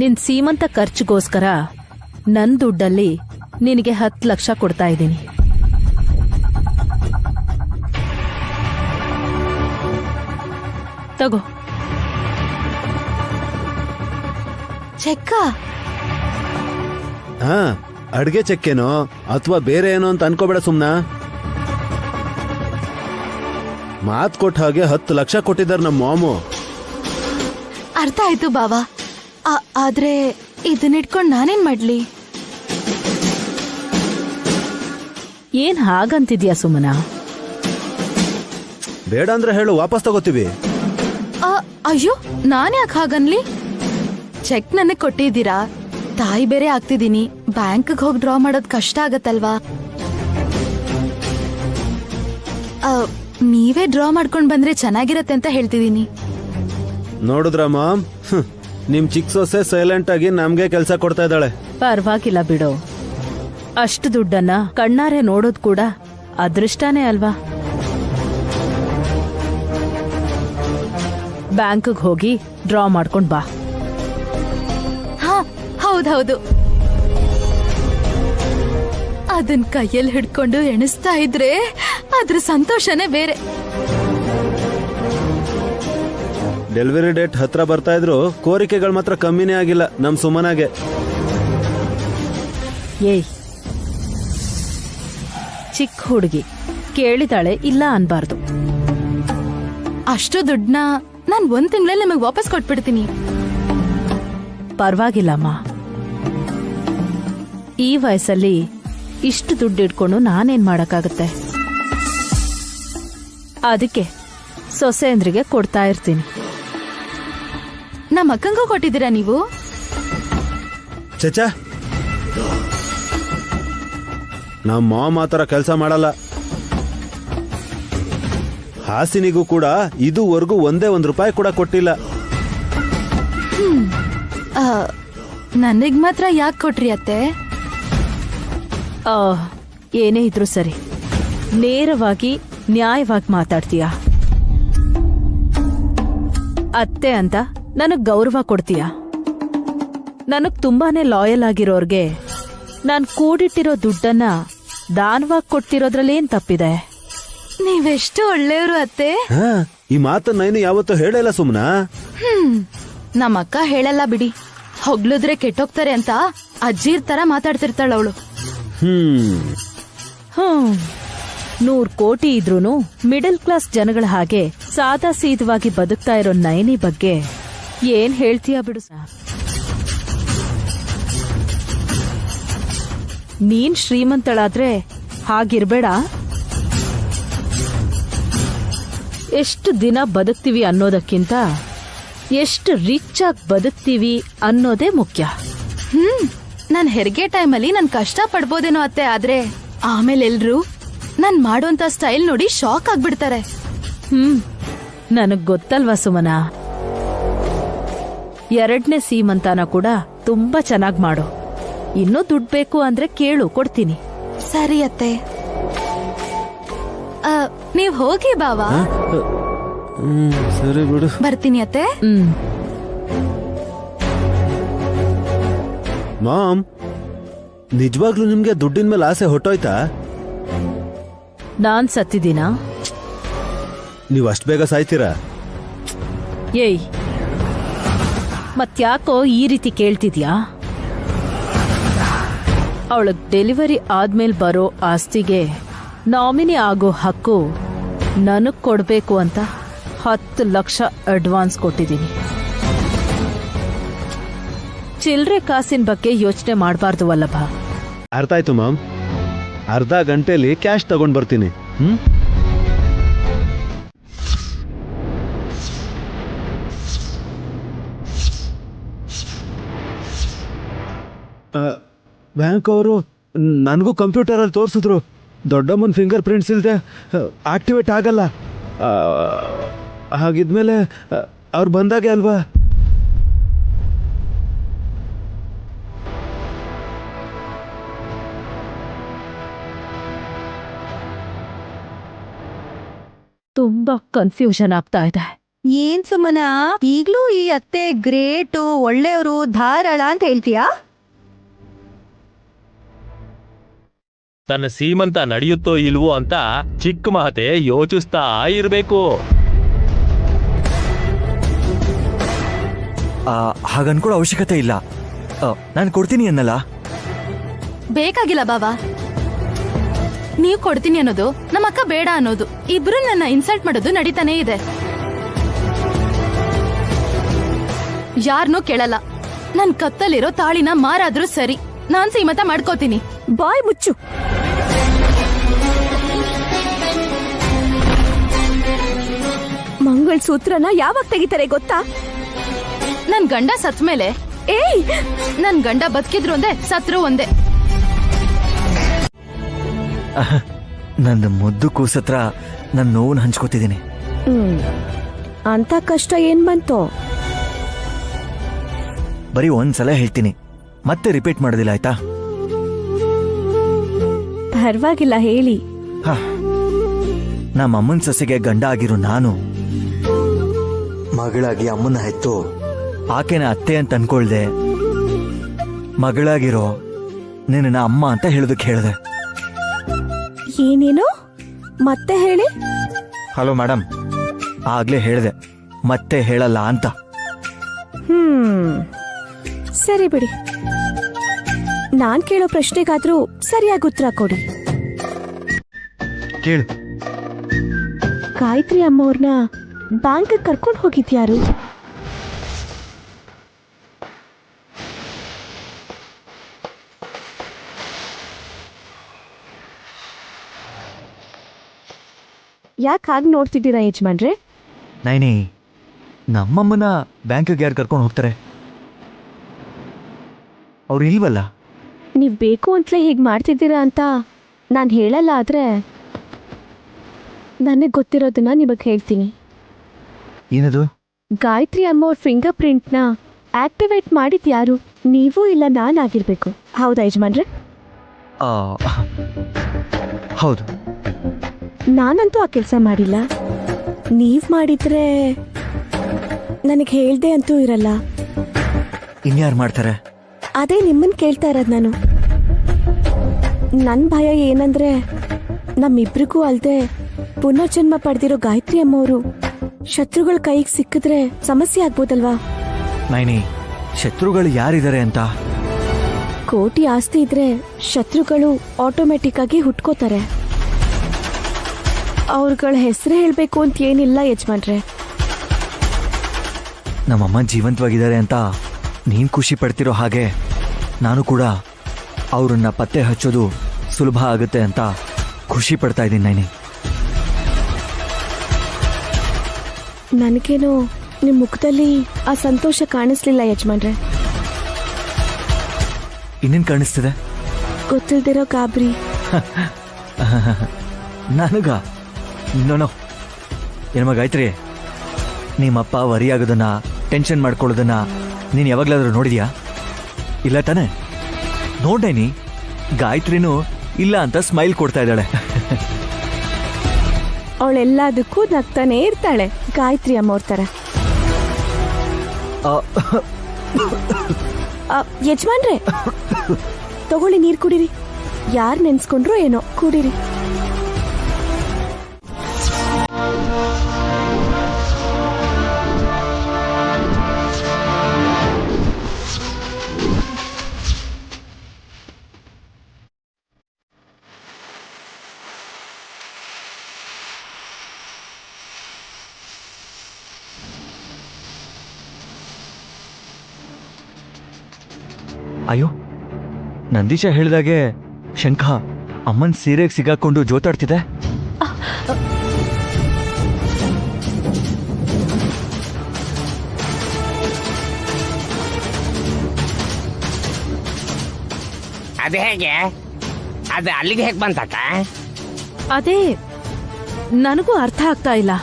ನಿನ್ ಸೀಮಂತ ಖರ್ಚಿಗೋಸ್ಕರ ನನ್ ದುಡ್ಡಲ್ಲಿ ನಿನಗೆ 10 ಲಕ್ಷ ಕೊಡ್ತಾ ಇದ್ದೀನಿ. ತಗೋ. ಚೆಕ್ಕ? ಹಾ, ಅಡ್ಗೆ ಚೆಕ್ಕೇನೋ ಅಥವಾ ಬೇರೆ ಏನೋ ಅಂತ ಅನ್ಕೋಬೇಡ ಸುಮ್ನಾ. ಮಾತ್ ಕೊಟ್ಟ ಹಾಗೆ 10 ಲಕ್ಷ ಕೊಟ್ಟಿದ್ದಾರೆ ನಮ್ಮ ಮಾಮು. ಅರ್ಥ ಆಯ್ತು ಬಾವಾ. ಆದ್ರೆ ಇದನ್ನಿಟ್ಕೊಂಡ್ ನಾನೇನ್ ಮಾಡ್ಲಿ? ಏನ್ ಹಾಗಂತಿದ್ಯಾ ಸುಮನಾ? ಬೇಡ ಅಂದ್ರೆ ಹೇಳು, ವಾಪಸ್ ತಗೋತೀವಿ. ಅಯ್ಯೋ, ನಾನ್ಯಾಕ್ ಹಾಗನ್ಲಿ? ಚೆಕ್ ನನಗ್ ಕೊಟ್ಟಿದ್ದೀರಾ, ತಾಯಿ ಬೇರೆ ಆಗ್ತಿದೀನಿ, ಬ್ಯಾಂಕ್ಗೆ ಹೋಗಿ ಡ್ರಾ ಮಾಡೋದ್ ಕಷ್ಟ ಆಗತ್ತಲ್ವಾ? ನೀವೇ ಡ್ರಾ ಮಾಡ್ಕೊಂಡ್ ಬಂದ್ರೆ ಚೆನ್ನಾಗಿರತ್ತೆ ಅಂತ ಹೇಳ್ತಿದೀನಿ. ನೋಡುದ್ರ ಮಾಮ್, ನಿಮ್ ಚಿಕ್ಕ ಸೊಸೆ ಸೈಲೆಂಟ್ ಆಗಿ ನಮ್ಗೆ ಕೆಲ್ಸ ಕೊಡ್ತಾ ಇದ್ದಾಳೆ. ಪರವಾಗಿಲ್ಲ ಬಿಡು. ಅಷ್ಟು ದುಡ್ಡನ್ನ ಕಣ್ಣಾರೆ ನೋಡೋದ್ ಕೂಡ ಅದೃಷ್ಟನೇ ಅಲ್ವಾ? ಬ್ಯಾಂಕ್ಗೆ ಹೋಗಿ ಡ್ರಾ ಮಾಡ್ಕೊಂಡ್ ಬಾ. ಹಾ, ಹೌದೌದು. ಅದನ್ ಕೈಯಲ್ಲಿ ಹಿಡ್ಕೊಂಡು ಎಣಿಸ್ತಾ ಇದ್ರೆ ಅದ್ರ ಸಂತೋಷನೇ ಬೇರೆ. ಡೆಲಿವರಿ ಡೇಟ್ ಹತ್ರ ಬರ್ತಾ ಇದ್ರು ಕೋರಿಕೆಗಳು ಮಾತ್ರ ಕಮ್ಮಿನೇ ಆಗಿಲ್ಲ ನಮ್ ಸುಮನಾಗೆ. ಏಯ್, ಚಿಕ್ಕ ಹುಡುಗಿ ಕೇಳಿದಾಳೆ, ಇಲ್ಲ ಅನ್ಬಾರ್ದು. ಅಷ್ಟು ದುಡ್ಡನ್ನ ನಾನ್ 1 ತಿಂಗಳಲ್ಲಿ ನಿಮಗ್ ವಾಪಸ್ ಕೊಟ್ಬಿಡ್ತೀನಿ. ಪರವಾಗಿಲ್ಲಮ್ಮ, ಈ ವಯಸ್ಸಲ್ಲಿ ಇಷ್ಟು ದುಡ್ಡು ಇಟ್ಕೊಂಡು ನಾನೇನ್ ಮಾಡಕ್ಕಾಗತ್ತೆ? ಅದಕ್ಕೆ ಸೊಸೆಯಂದ್ರಿಗೆ ಕೊಡ್ತಾ ಇರ್ತೀನಿ. ನಮ್ಮ ಅಕ್ಕಂಗೂ ಕೊಟ್ಟಿದ್ದೀರಾ ನೀವು? ಚಚಾ, ನಮ್ಮ ಮಾಮ್ ಆತರ ಕೆಲಸ ಮಾಡಲ್ಲ. ಹಾಸಿನಿಗೂ ಕೂಡ ಇದುವರೆಗೂ ಒಂದೇ ₹1 ಕೂಡ ಕೊಟ್ಟಿಲ್ಲ. ನನಗ್ ಮಾತ್ರ ಯಾಕೆ ಕೊಟ್ರಿ ಅತ್ತೆ? ಏನೇ ಇದ್ರು ಸರಿ, ನೇರವಾಗಿ ನ್ಯಾಯವಾಗಿ ಮಾತಾಡ್ತೀಯ. ಅತ್ತೆ ಅಂತ ನನಗ್ ಗೌರವ ಕೊಡ್ತೀಯ. ನನಗ್ ತುಂಬಾನೇ ಲಾಯಲ್ ಆಗಿರೋರ್ಗೆ ನಾನ್ ಕೂಡಿಟ್ಟಿರೋ ದುಡ್ಡನ್ನ ದಾನವಾಗಿ ಕೊಡ್ತಿರೋದ್ರಲ್ಲೇನ್ ತಪ್ಪಿದೆ? ನೀವೆಷ್ಟು ಒಳ್ಳೆಯವರು ಅತ್ತೆ. ಈ ಮಾತನ್ನ ನಾನು ಯಾವತ್ತೂ ಹೇಳಿಲ್ಲ ಸುಮ್ನಾ. ನಮ್ಮ ಅಕ್ಕ ಹೇಳಲ್ಲ ಬಿಡಿ. ಹೊಗಳಿದ್ರೆ ಕೆಟ್ಟೋಗ್ತಾರೆ ಅಂತ ಅಜ್ಜಿರ್ ತರ ಮಾತಾಡ್ತಿರ್ತಾಳ ಅವಳು. 100 ಕೋಟಿ ಇದ್ರೂನು ಮಿಡಲ್ ಕ್ಲಾಸ್ ಜನಗಳ ಹಾಗೆ ಸಾದಾ ಸೀದವಾಗಿ ಬದುಕ್ತಾ ಇರೋ ನಯನಿ ಬಗ್ಗೆ ಏನ್ ಹೇಳ್ತೀಯ ಬಿಡು. ನೀನ್ ಶ್ರೀಮಂತಳಾದ್ರೆ ಹಾಗಿರ್ಬೇಡ. ಎಷ್ಟು ದಿನ ಬದುಕ್ತೀವಿ ಅನ್ನೋದಕ್ಕಿಂತ ಎಷ್ಟು ರಿಚ್ ಆಗಿ ಬದುಕ್ತೀವಿ ಅನ್ನೋದೇ ಮುಖ್ಯ. ನನ್ ಹೆರಿಗೆ ಟೈಮಲ್ಲಿ ನನ್ ಕಷ್ಟ ಪಡ್ಬೋದೇನೋ ಅತ್ತೆ, ಆದ್ರೆ ಆಮೇಲೆ ಎಲ್ರು ನಾನ್ ಮಾಡೋಂತ ಸ್ಟೈಲ್ ನೋಡಿ ಶಾಕ್ ಆಗ್ಬಿಡ್ತಾರೆ. ನನಗ್ ಗೊತ್ತಲ್ವಾ ಸುಮನಾ, 2ನೇ ಸೀಮಂತನ ಕೂಡ ತುಂಬಾ ಚೆನ್ನಾಗ್ ಮಾಡು. ಇನ್ನೂ ದುಡ್ಡು ಬೇಕು ಅಂದ್ರೆ ಕೇಳು, ಕೊಡ್ತೀನಿ. ಸರಿ ಅತ್ತೆ, ನೀವ್ ಹೋಗಿ ಬಾವಾ. ಸರಿ ಬಿಡು, ಬರ್ತೀನಿ ಅತ್ತೆ. ಮಾಮ್, ನಿಜವಾಗ್ಲೂ ನಿಮ್ಗೆ ದುಡ್ಡಿನ ಮೇಲೆ ಆಸೆ ಹೊಟ್ಟೋಯ್ತಾ? ನಾನ್ ಸತ್ತಿದ್ದೀನ? ನೀವ್ ಅಷ್ಟ್ ಬೇಗ ಸಾಯ್ತೀರಾ? ಏಯ್, ಮತ್ಯಾಕೋ ಈ ರೀತಿ ಕೇಳ್ತಿದ್ಯಾ? ಅವಳಗ್ ಡೆಲಿವರಿ ಆದ್ಮೇಲೆ ಬರೋ ಆಸ್ತಿಗೆ ನಾಮಿನಿ ಆಗೋ ಹಕ್ಕು ನನಗ್ ಕೊಡ್ಬೇಕು ಅಂತ 10 ಲಕ್ಷ ಅಡ್ವಾನ್ಸ್ ಕೊಟ್ಟಿದ್ದೀನಿ. ಚಿಲ್ರೆ ಕಾಸಿನ ಬಗ್ಗೆ ಯೋಚನೆ ಮಾಡಬಾರ್ದು ವಲ್ಲಭ. ಅರ್ಥ ಆಯ್ತು ಮಾಮ್. ಅರ್ಧ ಗಂಟೆಲಿ ಕ್ಯಾಶ್ ತಗೊಂಡ್ ಬರ್ತೀನಿ. ಬ್ಯಾಂಕ್ ಅವರು ನನಗೂ ಕಂಪ್ಯೂಟರಲ್ಲಿ ತೋರಿಸಿದ್ರು, ದೊಡ್ಡಮ್ಮನ ಫಿಂಗರ್ ಪ್ರಿಂಟ್ಸ್ ಇಲ್ಲದೆ ಆಕ್ಟಿವೇಟ್ ಆಗಲ್ಲ. ಹಾಗಿದ್ಮೇಲೆ ಅವ್ರು ಬಂದಾಗೆ ಅಲ್ವಾ ತುಂಬಾ ಕನ್ಫ್ಯೂಷನ್ ಆಗ್ತಾ ಇದೆ. ಏನ್ ಸುಮನ ಈಗ್ಲೂ ಈ ಅತ್ತೆ ಗ್ರೇಟು ಒಳ್ಳೆಯವರು ಧಾರಾಳ ಅಂತ ಹೇಳ್ತೀಯಾ? ತನ್ನ ಸೀಮಂತ ನಡೆಯುತ್ತೋ ಇಲ್ವೋ ಅಂತ ಚಿಕ್ಕ ಮಹತೆ ಯೋಚಿಸ್ತಾ ಇರಬೇಕು. ಹಾಗನ್ಕೊಳ್ಳೋ ಅವಶ್ಯಕತೆ ಇಲ್ಲ. ನಾನು ಕೊಡ್ತೀನಿ ಅನ್ನಲ್ಲ. ಬೇಕಾಗಿಲ್ಲ ಬಾವಾ. ನೀವ್ ಕೊಡ್ತೀನಿ ಅನ್ನೋದು ನಮ್ಮ ಅಕ್ಕ ಬೇಡ ಅನ್ನೋದು, ಇಬ್ರು ನನ್ನ ಇನ್ಸಲ್ಟ್ ಮಾಡೋದು ನಡೀತಾನೆ ಇದೆ. ಯಾರನ್ನೂ ಕೇಳಲ್ಲ. ನನ್ ಕತ್ತಲಿರೋ ತಾಳಿನ ಮಾರಾದ್ರೂ ಸರಿ, ನಾನ್ ಸೀಮಂತ ಮಾಡ್ಕೋತೀನಿ. ಬಾಯ್ ಮುಚ್ಚು. ಮಂಗಳ್ಸೂತ್ರನ ಯಾವಾಗ ತೆಗಿತಾರೆ ಗೊತ್ತಾ? ನನ್ ಗಂಡ ಸತ್ ಮೇಲೆ. ಏಯ್, ನನ್ ಗಂಡ ಬದುಕಿದ್ರು ಒಂದೇ, ಸತ್ರು ಒಂದೇ. ನಂದು ಮುದ್ದು ಕೂಸತ್ರ ನನ್ನ ನೋವನ್ನು ಹಂಚ್ಕೋತಿದ್ದೀನಿ. ಅಂತ ಕಷ್ಟ ಏನ್ ಬಂತು? ಬರೀ ಒಂದ್ಸಲ ಹೇಳ್ತೀನಿ, ಮತ್ತೆ ರಿಪೀಟ್ ಮಾಡೋದಿಲ್ಲ, ಆಯ್ತಾ? ಪರವಾಗಿಲ್ಲ ಹೇಳಿ. ನಮ್ಮ ಅಮ್ಮನ ಸೊಸೆಗೆ ಗಂಡ ಆಗಿರೋ ನಾನು ಮಗಳಾಗಿ ಅಮ್ಮನ ಹೆತ್ತು ಆಕೆನ ಅತ್ತೆ ಅಂತ ಅನ್ಕೊಳ್ದೆ, ಮಗಳಾಗಿರೋ ನಿನ್ನ ಅಮ್ಮ ಅಂತ ಹೇಳೋದಕ್ಕೆ ಹೇಳ್ದೆ. ಏನೇನು ಮತ್ತೆ ಹೇಳಿ? ಹಲೋ ಮೇಡಮ್, ಆಗ್ಲೇ ಹೇಳ್ದೆ ಮತ್ತೆ ಹೇಳಲ್ಲ ಅಂತ. ಸರಿ ಬಿಡಿ, ನಾನ್ ಕೇಳೋ ಪ್ರಶ್ನೆಗಾದ್ರೂ ಸರಿಯಾಗಿ ಉತ್ತರ ಕೊಡಿ. ಕೇಳು. ಗಾಯತ್ರಿ ಅಮ್ಮವ್ರನ್ನ ಬ್ಯಾಂಕ್ ಕರ್ಕೊಂಡು ಹೋಗಿದ್ಯಾರು? ಯಾಕೆ ಹಾಗೆ ನೋಡ್ತಿದ್ದೀರಾ ಯಜಮಾನ್ರೆ? ನೈನಿ, ನಮ್ಮಮ್ಮನ ಬ್ಯಾಂಕಿಗೆ ಯಾರು ಕರ್ಕೊಂಡು ಹೋಗ್ತಾರೆ? ಅವ್ರು ಇಲ್ವಲ್ಲ. ನೀವ್ ಬೇಕು ಅಂತಲೇ ಹೀಗೆ ಮಾಡ್ತಿದ್ದೀರಾ ಅಂತ ನಾನು ಹೇಳಲ್ಲ, ಆದ್ರೆ ನನಗೆ ಗೊತ್ತಿರೋದನ್ನ ನಿಮಗೆ ಹೇಳ್ತೀನಿ. ಏನದು? ಗಾಯತ್ರಿ ಅಮ್ಮವ್ರ ಫಿಂಗರ್ ಪ್ರಿಂಟ್ನ ಆಕ್ಟಿವೇಟ್ ಮಾಡಿದ್ ಯಾರು? ನೀವು ಇಲ್ಲ ನಾನಾಗಿರ್ಬೇಕು, ಹೌದಾ ಯಜಮಾನ್ರೆ? ಹೌದು. ನಾನಂತೂ ಆ ಕೆಲಸ ಮಾಡಿಲ್ಲ. ನೀವ್ ಮಾಡಿದ್ರೆ ನನಗೆ ಹೇಳ್ದೆ ಅಂತೂ ಇರಲ್ಲ. ಇನ್ಯಾರು ಮಾಡ್ತಾರೆ? ಅದೇ ನಿಮ್ಮನ್ ಕೇಳ್ತಾ ಇರೋದು ನಾನು. ನನ್ನ ಭಯ ಏನಂದ್ರೆ, ನಮ್ಮಿಬ್ರಿಗೂ ಅಲ್ದೆ ಪುನರ್ಜನ್ಮ ಪಡೆದಿರೋ ಗಾಯತ್ರಿ ಅಮ್ಮವರು ಶತ್ರುಗಳ ಕೈಗೆ ಸಿಕ್ಕಿದ್ರೆ ಸಮಸ್ಯೆ ಆಗ್ಬೋದಲ್ವಾ? ನೈನಿ, ಶತ್ರುಗಳು ಯಾರಿದ್ದಾರೆ ಅಂತ? ಕೋಟಿ ಆಸ್ತಿ ಇದ್ರೆ ಶತ್ರುಗಳು ಆಟೋಮೆಟಿಕ್ ಆಗಿ ಹುಟ್ಕೋತಾರೆ. ಅವ್ರಗಳ ಹೆಸರು ಹೇಳ್ಬೇಕು ಅಂತ ಏನಿಲ್ಲ ಯಜಮಾನ್ರೆ. ನಮ್ಮಮ್ಮ ಜೀವಂತವಾಗಿದ್ದಾರೆ ಅಂತ ನೀನ್ ಖುಷಿ ಪಡ್ತಿರೋ ಹಾಗೆ ನಾನು ಕೂಡ ಅವ್ರನ್ನ ಪತ್ತೆ ಹಚ್ಚೋದು ಸುಲಭ ಆಗುತ್ತೆ ಅಂತ ಖುಷಿ ಪಡ್ತಾ ಇದ್ದೀನಿ ನೈನಿ. ನನಗೇನೋ ನಿಮ್ ಮುಖದಲ್ಲಿ ಆ ಸಂತೋಷ ಕಾಣಿಸ್ಲಿಲ್ಲ ಯಜಮಾನ್ರೆ. ಇನ್ನೇನ್ ಕಾಣಿಸ್ತಿದೆ? ಗೊತ್ತಿಲ್ದಿರೋ ಗಾಬರಿ. ನನಗ ನೋನೋ ಏನಮ್ಮ ಗಾಯತ್ರಿ, ನಿಮ್ಮಪ್ಪ ವರಿ ಆಗೋದನ್ನ, ಟೆನ್ಷನ್ ಮಾಡ್ಕೊಳ್ಳೋದನ್ನ ನೀನು ಯಾವಾಗ್ಲಾದ್ರೂ ನೋಡಿದ್ಯಾ? ಇಲ್ಲ ತಾನೆ? ನೋಡೇನಿ, ಗಾಯತ್ರಿನೂ ಇಲ್ಲ ಅಂತ ಸ್ಮೈಲ್ ಕೊಡ್ತಾ ಇದ್ದಾಳೆ. ಅವಳೆಲ್ಲದಕ್ಕೂ ನಗ್ತಾನೆ ಇರ್ತಾಳೆ, ಗಾಯತ್ರಿ ಅಮ್ಮವ್ರ ತರ. ಯಜಮಾನ್ರೆ, ತಗೊಳ್ಳಿ ನೀರ್ ಕುಡೀರಿ. ಯಾರ್ ನೆನ್ಸ್ಕೊಂಡ್ರೋ ಏನೋ, ಕುಡೀರಿ. ಅಯ್ಯೋ, ನಂದೀಶ ಹೇಳಿದಾಗೆ ಶಂಖ ಅಮ್ಮನ್ ಸೀರೆಗೆ ಸಿಗಾಕೊಂಡು ಜೋತಾಡ್ತಿದೆ. ಅದು ಹೇಗೆ? ಅದು ಅಲ್ಲಿಗೆ ಹೇಗೆ ಬಂತಕ್ಕ? ಅದೇ ನನಗೂ ಅರ್ಥ ಆಗ್ತಾ ಇಲ್ಲ.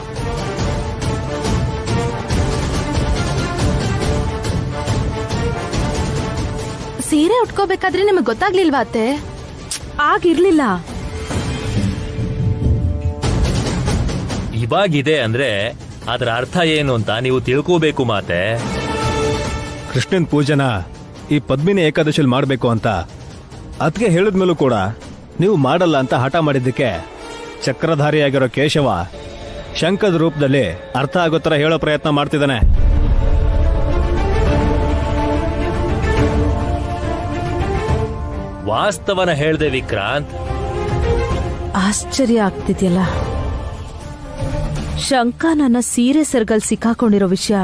ಸೀರೆ ಉಟ್ಕೋಬೇಕಾದ್ರೆ ನಿಮಗ್ ಗೊತ್ತಾಗ್ಲಿಲ್ವಾ ಅತ್ತೆ? ಆಗಿರ್ಲಿಲ್ಲ. ಇವಾಗಿದೆ ಅಂದ್ರೆ ಅದರ ಅರ್ಥ ಏನು ಅಂತ ನೀವು ತಿಳ್ಕೋಬೇಕು ಮಾತೆ. ಕೃಷ್ಣನ್ ಪೂಜೆನ ಈ ಪದ್ಮಿನಿ ಏಕಾದಶಿಯಲ್ಲಿ ಮಾಡಬೇಕು ಅಂತ ಅದಕ್ಕೆ ಹೇಳಿದ್ಮೇಲೂ ಕೂಡ ನೀವು ಮಾಡಲ್ಲ ಅಂತ ಹಠ ಮಾಡಿದ್ದಕ್ಕೆ ಚಕ್ರಧಾರಿಯಾಗಿರೋ ಕೇಶವ ಶಂಕದ ರೂಪದಲ್ಲಿ ಅರ್ಥ ಆಗೋ ಥರ ಹೇಳೋ ಪ್ರಯತ್ನ ಮಾಡ್ತಿದ್ದಾನೆ. ವಾಸ್ತವನ ಹೇಳ್ದೆ ವಿಕ್ರಾಂತ್. ಆಶ್ಚರ್ಯ ಆಗ್ತಿದ್ಯಲ್ಲ, ಶಂಕ ನನ್ನ ಸೀರೆ ಸೆರ್ಗಲ್ ಸಿಕ್ಕಾಕೊಂಡಿರೋ ವಿಷಯ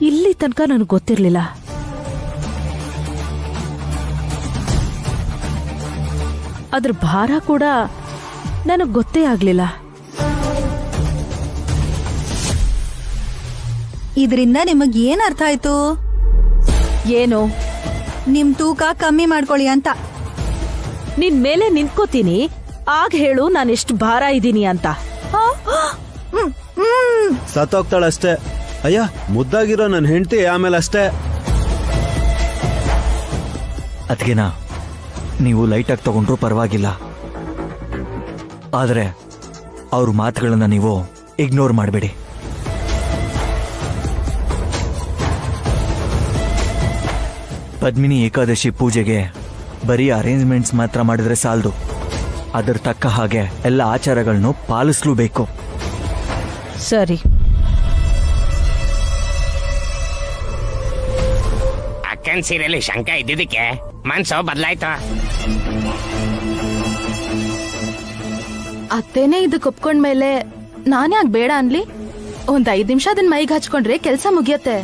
ಇಲ್ಲಿ ತನಕ ನನಗೆ ಗೊತ್ತಿರ್ಲಿಲ್ಲ. ಅದ್ರ ಭಾರ ಕೂಡ ನನಗೆ ಗೊತ್ತೇ ಆಗ್ಲಿಲ್ಲ. ಇದರಿಂದ ನಿಮಗ್ ಏನ್ ಅರ್ಥ ಆಯ್ತು? ಏನು? ನಿಮ್ ತೂಕ ಕಮ್ಮಿ ಮಾಡ್ಕೊಳ್ಳಿ ಅಂತ. ನಿನ್ ಮೇಲೆ ನಿಂತ್ಕೋತೀನಿ, ಆಗ ಹೇಳು ನಾನೆಷ್ಟು ಭಾರ ಇದ್ದೀನಿ ಅಂತ. ಸತ್ತೋಗ್ತಾಳಷ್ಟೇ. ಅಯ್ಯ, ಮುದ್ದಾಗಿರೋ ನನ್ನ ಹೆಂಡತಿ ಆಮೇಲೆ ಅಷ್ಟೇ. ಅದಕ್ಕೆನಾ ನೀವು ಲೈಟಾಗಿ ತಗೊಂಡ್ರೂ ಪರವಾಗಿಲ್ಲ, ಆದರೆ ಅವ್ರ ಮಾತುಗಳನ್ನ ನೀವು ಇಗ್ನೋರ್ ಮಾಡಬೇಡಿ. ಪದ್ಮಿನಿ ಏಕಾದಶಿ ಪೂಜೆಗೆ ಬರೀ ಅರೇಂಜ್ಮೆಂಟ್ಸ್ ಮಾತ್ರ ಮಾಡಿದ್ರೆ ಸಾಲದು, ಅದರ ತಕ್ಕ ಹಾಗೆ ಎಲ್ಲ ಆಚಾರಗಳನ್ನು ಪಾಲಿಸಲೂಬೇಕು. ಸರಿ. ಅಕ್ಕನ್ ಸೀರೆಯಲ್ಲಿ ಶಂಕ ಇದ್ದಿದ್ದಕ್ಕೆ ಮನ್ಸು ಬದಲಾಯ್ತು. ಅತ್ತೇನೆ ಇದಕ್ಕೆ ಒಪ್ಕೊಂಡ್ಮೇಲೆ ನಾನ್ಯಾಕ್ ಬೇಡ ಅನ್ಲಿ? ಒಂದ್ 5 ನಿಮಿಷ ಅದನ್ನ ಮೈಗೆ ಹಚ್ಕೊಂಡ್ರೆ ಕೆಲ್ಸ ಮುಗಿಯತ್ತೆ.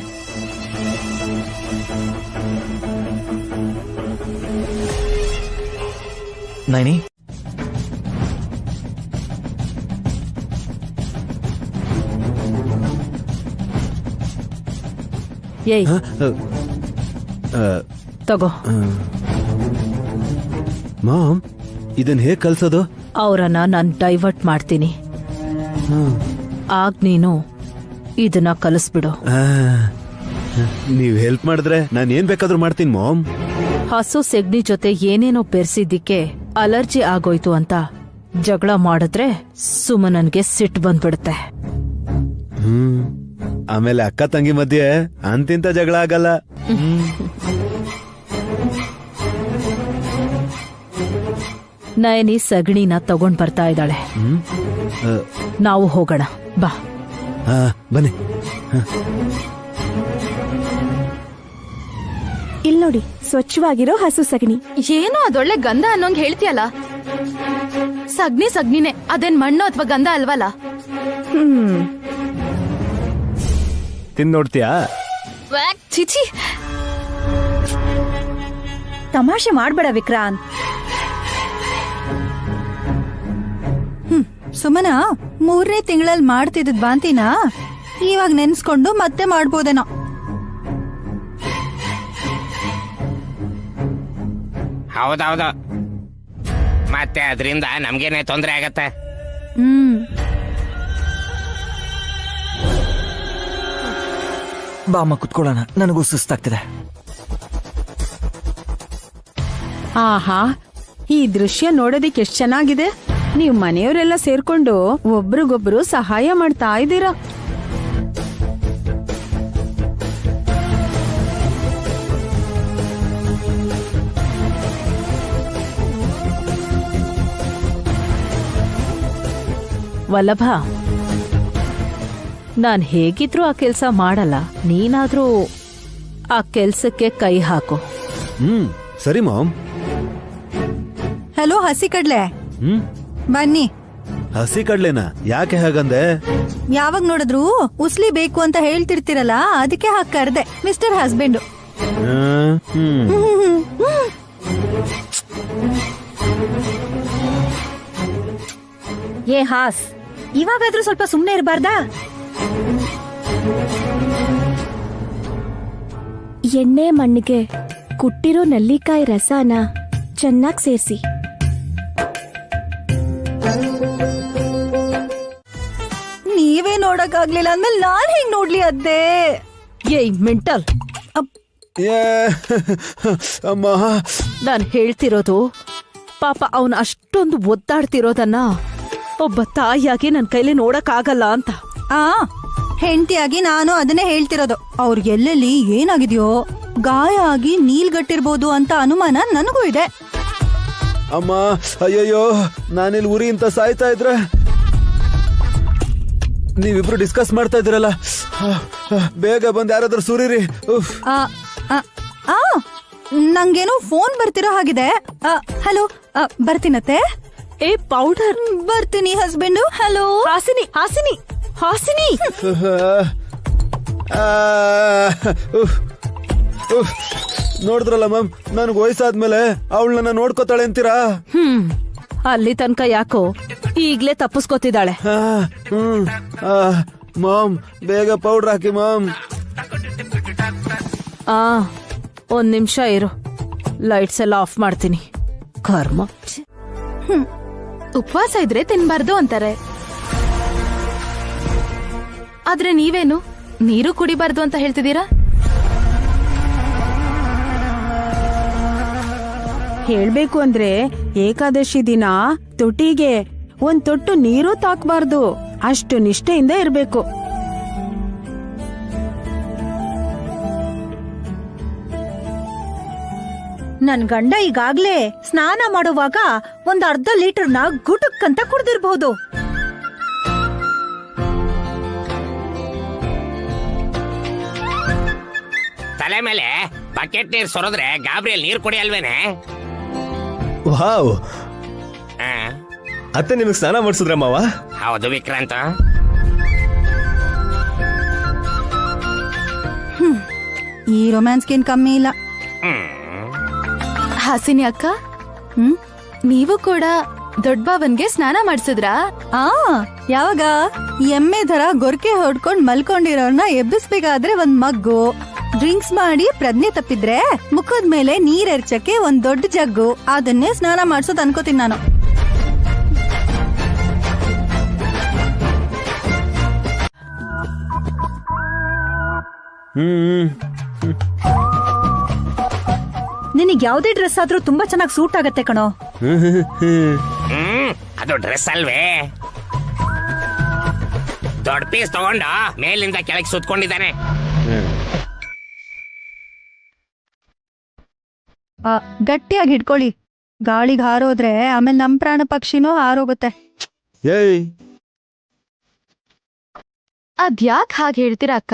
ನೈನಿ, ಏಯ್, ತಗೋ. ಮಾಮ್, ಇದನ್ ಹೇಗ್ ಕಲ್ಸೋದು? ಅವರನ್ನ ನಾನು ಡೈವರ್ಟ್ ಮಾಡ್ತೀನಿ, ಆಗ ನೀನು ಇದನ್ನ ಕಲಿಸ್ಬಿಡು. ನೀವ್ ಹೆಲ್ಪ್ ಮಾಡಿದ್ರೆ ನಾನು ಏನ್ ಬೇಕಾದ್ರೂ ಮಾಡ್ತೀನಿ ಮಾಮ್. ಹಸು ಸೆಗ್ನಿ ಜೊತೆ ಏನೇನೋ ಬೆರೆಸಿದ್ದಕ್ಕೆ ಅಲರ್ಜಿ ಆಗೋಯ್ತು ಅಂತ ಜಗಳ ಮಾಡಿದ್ರೆ ಸುಮನನ್ಗೆ ಸಿಟ್ಟು ಬಂದ್ಬಿಡುತ್ತೆ. ಆಮೇಲೆ ಅಕ್ಕ ತಂಗಿ ಮಧ್ಯೆ ಅಂತಿಂತ ಜಗಳ ಆಗಲ್ಲ. ನಯನಿ ಸಗಣಿನ ತಗೊಂಡ್ ಬರ್ತಾ ಇದ್ದಾಳೆ. ನಾವು ಹೋಗೋಣ ಬಾ. ಬನ್ನಿ. ಇಲ್ ನೋಡಿ, ಸ್ವಚ್ಛವಾಗಿರೋ ಹಸು ಸಗಣಿ. ಏನೋ ಅದೊಳ್ಳೆ ಗಂಧ ಅನ್ನೋಂಗ್ ಹೇಳ್ತೀಯಲ್ಲ. ಸಗ್ನಿನೇ, ಅದೇನ್ ಮಣ್ಣು ಅಥವಾ ಗಂಧ ಅಲ್ವಲ್ಲ? ತಿಂದ್ ನೋಡ್ತೀಯಾ? ಚಿಚಿ, ತಮಾಷೆ ಮಾಡ್ಬೇಡ ವಿಕ್ರಾಂತ್. ಸುಮನ 3ನೇ ತಿಂಗಳಲ್ಲಿ ಮಾಡ್ತಿದ್ದ ಬಾಂತಿನ ಇವಾಗ ನೆನ್ಸ್ಕೊಂಡು ಮತ್ತೆ ಮಾಡ್ಬೋದೇನೋ. ಹೌದೌದು, ಮತ್ತೆ ಅದರಿಂದ ನಮ್ಗೇನೆ ತೊಂದರೆ ಆಗತ್ತೆ. ಬಾಮ್ಮ ಕುತ್ಕೊಳ್ಳೋಣ, ನನಗೂ ಸುಸ್ತಾಗ್ತಿದೆ. ಆಹಾ, ಈ ದೃಶ್ಯ ನೋಡೋದಿಕ್ಕೆ ಎಷ್ಟ್ ಚೆನ್ನಾಗಿದೆ. ನೀವು ಮನೆಯವರೆಲ್ಲ ಸೇರ್ಕೊಂಡು ಒಬ್ರಿಗೊಬ್ರು ಸಹಾಯ ಮಾಡ್ತಾ ಇದ್ದೀರಾ. ವಲ್ಲಭ, ನಾನ್ ಹೇಗಿದ್ರು ಆ ಕೆಲ್ಸ ಮಾಡಲ್ಲ, ನೀನಾದ್ರೂ ಆ ಕೆಲ್ಸಕ್ಕೆ ಕೈ ಹಾಕು. ಸರಿ ಮಾಮ್. ಹಲೋ ಹಸಿ ಕಡ್ಲೆ, ಬನ್ನಿ. ಹಸಿ ಕಡ್ಲೆನಾ? ಯಾಕೆ ಹಾಗಂದೆ? ಯಾವಾಗ ನೋಡಿದ್ರು ಉಸ್ಲಿ ಬೇಕು ಅಂತ ಹೇಳ್ತಿರ್ತೀರಲ್ಲ, ಅದಕ್ಕೆ ಹಾಕ್ ಕರ್ದೆ. Mister husband. ಏ ಹಾಸ್, ಇವಾಗಾದ್ರೂ ಸ್ವಲ್ಪ ಸುಮ್ನೆ ಇರಬಾರ್ದಾ? ಎಣ್ಣೆ ಮಣ್ಣಿಗೆ ಕುಟ್ಟಿರೋ ನಲ್ಲಿಕಾಯಿ ರಸನ ಚೆನ್ನಾಗಿ ಸೇರಿಸಿ. ನೀವೇ ನೋಡಕ್ಕಾಗ್ಲಿಲ್ಲ ಅಂದ್ಮೇಲೆ ನಾನ್ ಹೆಂಗ್ ನೋಡ್ಲಿ ಅದ್ದೇ? ಏಯ್ ಮೆಂಟಲ್, ಅಮ್ಮ, ನಾನ್ ಹೇಳ್ತಿರೋದು ಪಾಪ ಅವನು ಅಷ್ಟೊಂದು ಒದ್ದಾಡ್ತಿರೋದನ್ನ ಒಬ್ಬ ತಾಯಿಯಾಗಿ ನನ್ನ ಕೈಲಿ ನೋಡಕ್ಕಾಗಲ್ಲ ಅಂತ. ಆ ಹೆಂಡತಿಯಾಗಿ ನಾನು ಅದನ್ನೇ ಹೇಳ್ತಿರೋದು. ಅವ್ರಿಗೆ ಎಲ್ಲೆಲ್ಲಿ ಏನಾಗಿದೆಯೋ, ಗಾಯ ಆಗಿ ನೀಲ್ಗಟ್ಟಿರ್ಬೋದು ಅಂತ ಅನುಮಾನ ನನಗೂ ಇದೆ. ಅಮ್ಮ, ಅಯ್ಯಯ್ಯೋ, ನಾನಿಲ್ಲಿ ಉರಿ ಅಂತ ಸಾಯ್ತಾ ಇದ್ರೆ ನೀವಿಬ್ರು ಡಿಸ್ಕಸ್ ಮಾಡ್ತಾ ಇದ್ರಲ್ಲ, ಬೇಗ ಬಂದ್ ಯಾರಾದ್ರೂ ಸುರೀರಿ. ಉಫ್. ನಂಗೇನೋ ಫೋನ್ ಬರ್ತಿರೋ ಹಾಗಿದೆ. ಹಲೋ, ಬರ್ತೀನತ್ತೆ. ಏ ಪೌಡರ್. ಬರ್ತೀನಿ ಹಸ್ಬೆಂಡು. ಹಲೋ ಹಾಸಿನಿ ಹಾಸಿನಿ ಹಾಸಿನಿ. ನೋಡಿದ್ರಲ್ಲ ಮ್ಯಾಮ್, ನನ್ಗೆ ವಯಸ್ಸಾದ್ಮೇಲೆ ಅವಳನ್ನ ನೋಡ್ಕೋತಾಳೆ ಅಂತೀರಾ? ಅಲ್ಲಿ ತನಕ ಯಾಕೋ ಈಗ್ಲೇ ತಪ್ಪಿಸ್ಕೊತಿದ್ದಾಳೆ. ಮಾಮ್, ಬೇಗ ಪೌಡರ್ ಹಾಕಿ ಮಾಮ್. ಒಂದ್ ನಿಮಿಷ ಇರು, ಲೈಟ್ಸ್ ಎಲ್ಲ ಆಫ್ ಮಾಡ್ತೀನಿ. ಕರ್ಮ. ಉಪವಾಸ ಇದ್ರೆ ತಿನ್ಬಾರ್ದು ಅಂತಾರೆ, ಆದ್ರೆ ನೀವೇನು ನೀರು ಕುಡಿಬಾರ್ದು ಅಂತ ಹೇಳ್ತಿದ್ದೀರಾ? ಹೇಳ್ಬೇಕು ಅಂದ್ರೆ ಏಕಾದಶಿ ದಿನ ತೊಟ್ಟಿಗೆ ಒಂದ್ ತೊಟ್ಟು ನೀರು ತಾಕ್ಬಾರ್ದು, ಅಷ್ಟು ನಿಷ್ಠೆಯಿಂದ ಇರ್ಬೇಕು. ನನ್ ಗಂಡ ಈಗಾಗ್ಲೇ ಸ್ನಾನ ಮಾಡುವಾಗ ಒಂದ್ ಅರ್ಧ ಲೀಟರ್ನ ಗುಟುಕ್ಕಂತ ಕುಡ್ದಿರ್ಬಹುದು. ತಲೆ ಮೇಲೆ ಬಕೆಟ್ ನೀರ್ ಸೊರದ್ರೆ ಗಾಬ್ರಿಯಲ್ಲಿ ನೀರ್ ಕುಡಿಯಲ್ವೇನೆ? ವಾವ್, ಅತ್ತೆ ನಿಮಗೆ ಸ್ನಾನ ಮಾಡಿಸಿದ್ರ ಮಾವ? ಹೌದು ವಿಕ್ರಾಂತ. ಈ ರೊಮ್ಯಾನ್ಸ್ಗೇನ್ ಕಮ್ಮಿ ಇಲ್ಲ. ಹಾಸಿನಿ ಅಕ್ಕ, ನೀವು ಕೂಡ ದೊಡ್ಡ ಬಾವನ್ಗೆ ಸ್ನಾನ ಮಾಡ್ಸಿದ್ರಾ? ಯಾವಾಗ? ಎಮ್ಮೆ ತರ ಗೊರ್ಕೆ ಹೊಡ್ಕೊಂಡ್ ಮಲ್ಕೊಂಡಿರೋರ್ನ ಎಬ್ಬಿಸ್ಬೇಕಾದ್ರೆ ಒಂದ್ ಮಗ್ಗು, ಡ್ರಿಂಕ್ಸ್ ಮಾಡಿ ಪ್ರಜ್ಞೆ ತಪ್ಪಿದ್ರೆ ಮುಖದ ಮೇಲೆ ನೀರ್ ಎರಚಕ್ಕೆ ಒಂದ್ ದೊಡ್ಡ ಜಗ್ಗು, ಅದನ್ನೇ ಸ್ನಾನ ಮಾಡ್ಸೋದ್ ಅನ್ಕೋತೀನಿ ನಾನು. ನಿನಗ್ ಯಾವ್ದೇ ಡ್ರೆಸ್ ಆದ್ರೂ ತುಂಬಾ ಚೆನ್ನಾಗಿ ಸೂಟ್ ಆಗತ್ತೆ ಕಣೋ. ಅದು ಡ್ರೆಸ್ ಅಲ್ವೇ? ದೊಡ್ಡ ಪೀಸ್ ತಗೊಂಡು ಮೇಲಿಂದ ಕೆಳಗೆ ಸುತ್ಕೊಂಡಿದ್ದಾನೆ. ಗಟ್ಟಿಯಾಗಿ ಹಿಡ್ಕೊಳ್ಳಿ, ಗಾಳಿಗೆ ಹಾರೋದ್ರೆ ಆಮೇಲೆ ನಮ್ ಪ್ರಾಣ ಪಕ್ಷಿನೂ ಹಾರೋಗುತ್ತೆ. ಅದ್ಯಾಕ್ ಹಾಗೆ ಹೇಳ್ತೀರಾ ಅಕ್ಕ?